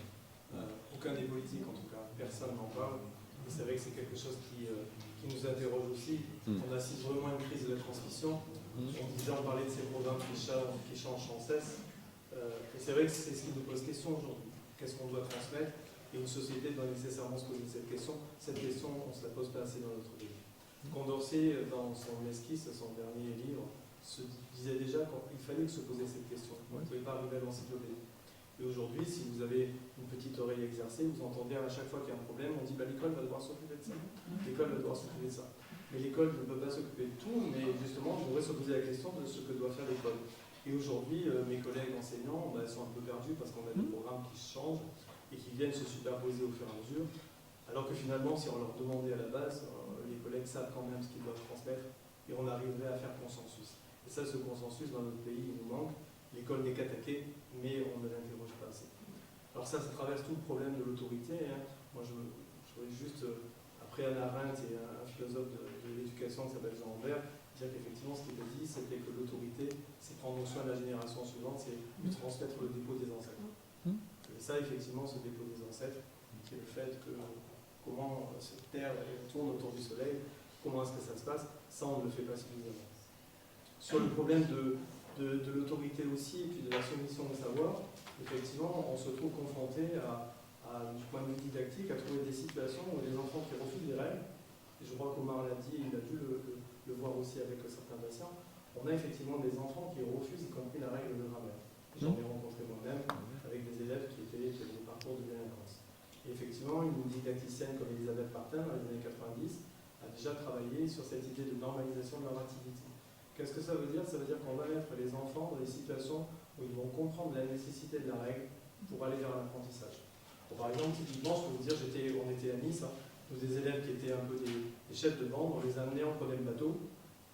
Aucun des politiques, en tout cas. Personne n'en parle. Et c'est vrai que c'est quelque chose qui nous interroge aussi. On assiste vraiment à une crise de la transmission. On parlait de ces programmes qui changent sans cesse. Et c'est vrai que c'est ce qui nous pose question aujourd'hui. Qu'est-ce qu'on doit transmettre? Et une société doit nécessairement se poser cette question. Cette question, on ne se la pose pas assez dans notre pays. Condorcet, dans son esquisse, son dernier livre, se disait déjà qu'il fallait se poser cette question. On ne pouvait pas arriver à l'encyclopédie. Et aujourd'hui, si vous avez une petite oreille exercée, vous entendez à chaque fois qu'il y a un problème, on dit bah, l'école va devoir s'occuper de ça. L'école va devoir s'occuper de ça. Mais l'école ne peut pas s'occuper de tout, mais justement, je voudrais se poser la question de ce que doit faire l'école. Et aujourd'hui, mes collègues enseignants sont un peu perdus parce qu'on a des programmes qui changent et qui viennent se superposer au fur et à mesure. Alors que finalement, si on leur demandait à la base, les collègues savent quand même ce qu'ils doivent transmettre et on arriverait à faire consensus. Et ça, ce consensus, dans notre pays, il nous manque. L'école n'est qu'attaquée, mais on ne l'interroge pas assez. Alors ça traverse tout le problème de l'autorité. Hein. Moi, je voudrais juste, après Hannah Arendt et un philosophe de l'éducation qui s'appelle Jean Ambert, dire qu'effectivement, ce qu'il a dit, c'était que l'autorité, c'est prendre soin de la génération suivante, c'est de transmettre le dépôt des ancêtres. Et ça, effectivement, ce dépôt des ancêtres, c'est le fait que comment cette Terre tourne autour du Soleil, comment est-ce que ça se passe, ça, on ne le fait pas suffisamment. Sur le problème de l'autorité aussi, et puis de la soumission au savoir, effectivement, on se trouve confronté du point de vue didactique, à trouver des situations où les enfants qui refusent les règles, et je crois qu'Omar l'a dit, il a dû le voir aussi avec certains patients, on a effectivement des enfants qui refusent, y compris la règle de grammaire. J'en ai rencontré moi-même avec des élèves qui avaient des parcours de délinquance. Et effectivement, une didacticienne comme Elisabeth Martin, dans les années 90, a déjà travaillé sur cette idée de normalisation de leur activité. Qu'est-ce que ça veut dire? Ça veut dire qu'on va mettre les enfants dans des situations où ils vont comprendre la nécessité de la règle pour aller vers l'apprentissage. Bon, par exemple, typiquement, je peux vous dire, on était à Nice, nous des élèves qui étaient un peu des chefs de bande, on les amenait, on prenait le bateau,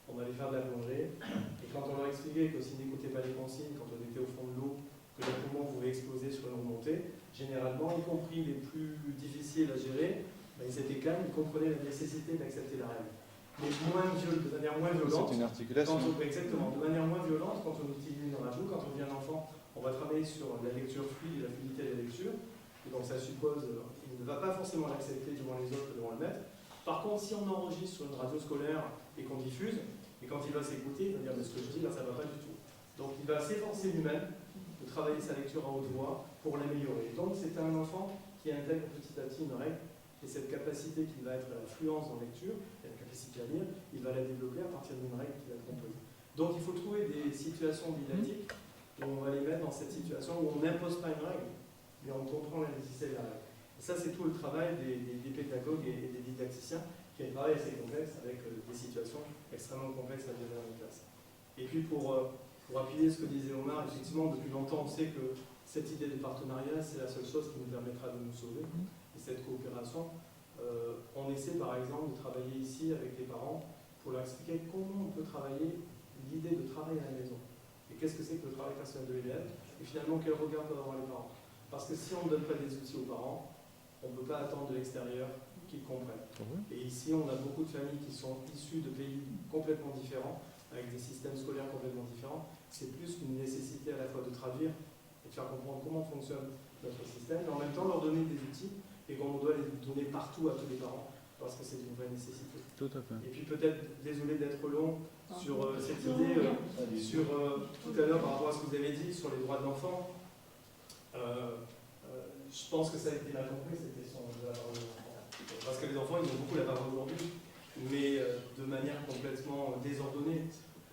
on allait faire de la plongée, et quand on leur expliquait que s'ils n'écoutaient pas les consignes, quand on était au fond de l'eau, que les poumons pouvaient exploser sur une remontée, généralement, y compris les plus difficiles à gérer, ils étaient calmes, ils comprenaient la nécessité d'accepter la règle. Mais de manière moins violente. C'est une articulation. Exactement, de manière moins violente, quand on utilise une radio, quand on devient un enfant, on va travailler sur la lecture fluide et la fluidité de la lecture. Et donc ça suppose, il ne va pas forcément l'accepter devant les autres, devant le maître. Par contre, si on enregistre sur une radio scolaire et qu'on diffuse, et quand il va s'écouter, il va dire mais ce que je dis là, ça ne va pas du tout. Donc il va s'efforcer lui-même de travailler sa lecture à haute voix pour l'améliorer. Donc c'est un enfant qui intègre petit à petit une règle. Et cette capacité qui va être la fluence en lecture, et la capacité à lire, il va la développer à partir d'une règle qu'il a composée. Donc il faut trouver des situations didactiques où on va les mettre dans cette situation où on n'impose pas une règle, mais on comprend la nécessité de la règle. Et ça, c'est tout le travail des pédagogues et des didacticiens, qui est un travail assez complexe avec des situations extrêmement complexes à gérer en classe. Et puis pour appuyer ce que disait Omar, effectivement, depuis longtemps, on sait que cette idée de partenariat, c'est la seule chose qui nous permettra de nous sauver. Et cette coopération, on essaie par exemple de travailler ici avec les parents pour leur expliquer comment on peut travailler l'idée de travail à la maison. Et qu'est-ce que c'est que le travail personnel de l'élève? Et finalement, quel regard peuvent avoir les parents? Parce que si on ne donne pas des outils aux parents, on ne peut pas attendre de l'extérieur qu'ils comprennent. Et ici, on a beaucoup de familles qui sont issues de pays complètement différents, avec des systèmes scolaires complètement différents. C'est plus une nécessité à la fois de traduire et de faire comprendre comment fonctionne notre système, mais en même temps leur donner des outils et qu'on doit les donner partout à tous les parents, parce que c'est une vraie nécessité. Tout à fait. Et puis peut-être, désolé d'être long, sur cette idée, tout à l'heure par rapport à ce que vous avez dit sur les droits de l'enfant, je pense que ça a été mal compris, cette question de la parole de l'enfant. Parce que les enfants, ils ont beaucoup la parole aujourd'hui, mais de manière complètement désordonnée.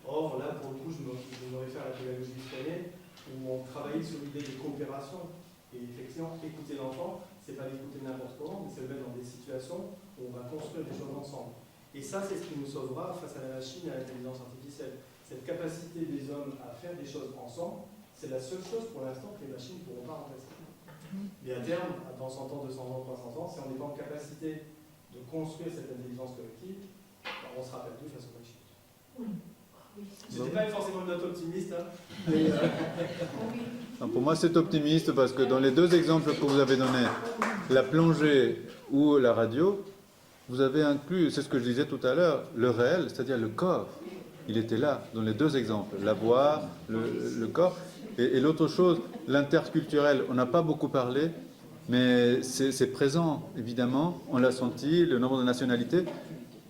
Or, là, pour le coup, je me réfère à la pédagogie freinée, où on travaille sur l'idée de coopération. Et effectivement, écouter l'enfant, c'est pas l'écouter n'importe comment, mais c'est le mettre dans des situations où on va construire des choses ensemble. Et ça, c'est ce qui nous sauvera face à la machine et à l'intelligence artificielle. Cette capacité des hommes à faire des choses ensemble, c'est la seule chose pour l'instant que les machines ne pourront pas remplacer. Mais à terme, dans 100 ans, 200 ans, 300 ans, si on n'est pas en capacité de construire cette intelligence collective, on sera perdu face aux machines. Je n'étais pas forcément une note optimiste, hein, mais Non, pour moi, c'est optimiste parce que dans les deux exemples que vous avez donnés, la plongée ou la radio, vous avez inclus, c'est ce que je disais tout à l'heure, le réel, c'est-à-dire le corps. Il était là dans les deux exemples, la voix, le corps. Et l'autre chose, l'interculturel, on n'a pas beaucoup parlé, mais c'est présent, évidemment. On l'a senti, le nombre de nationalités.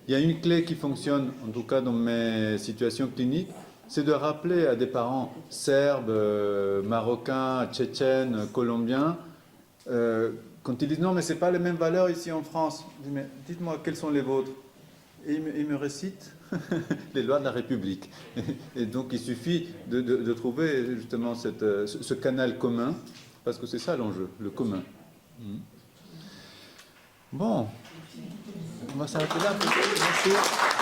Il y a une clé qui fonctionne, en tout cas dans mes situations cliniques, c'est de rappeler à des parents serbes, marocains, tchétchènes, colombiens, quand ils disent non, mais ce n'est pas les mêmes valeurs ici en France. Je dis, mais dites-moi, quelles sont les vôtres? et il me récite les lois de la République. Et donc il suffit de trouver justement ce canal commun, parce que c'est ça l'enjeu, le commun. Bon, on va s'arrêter là. Merci.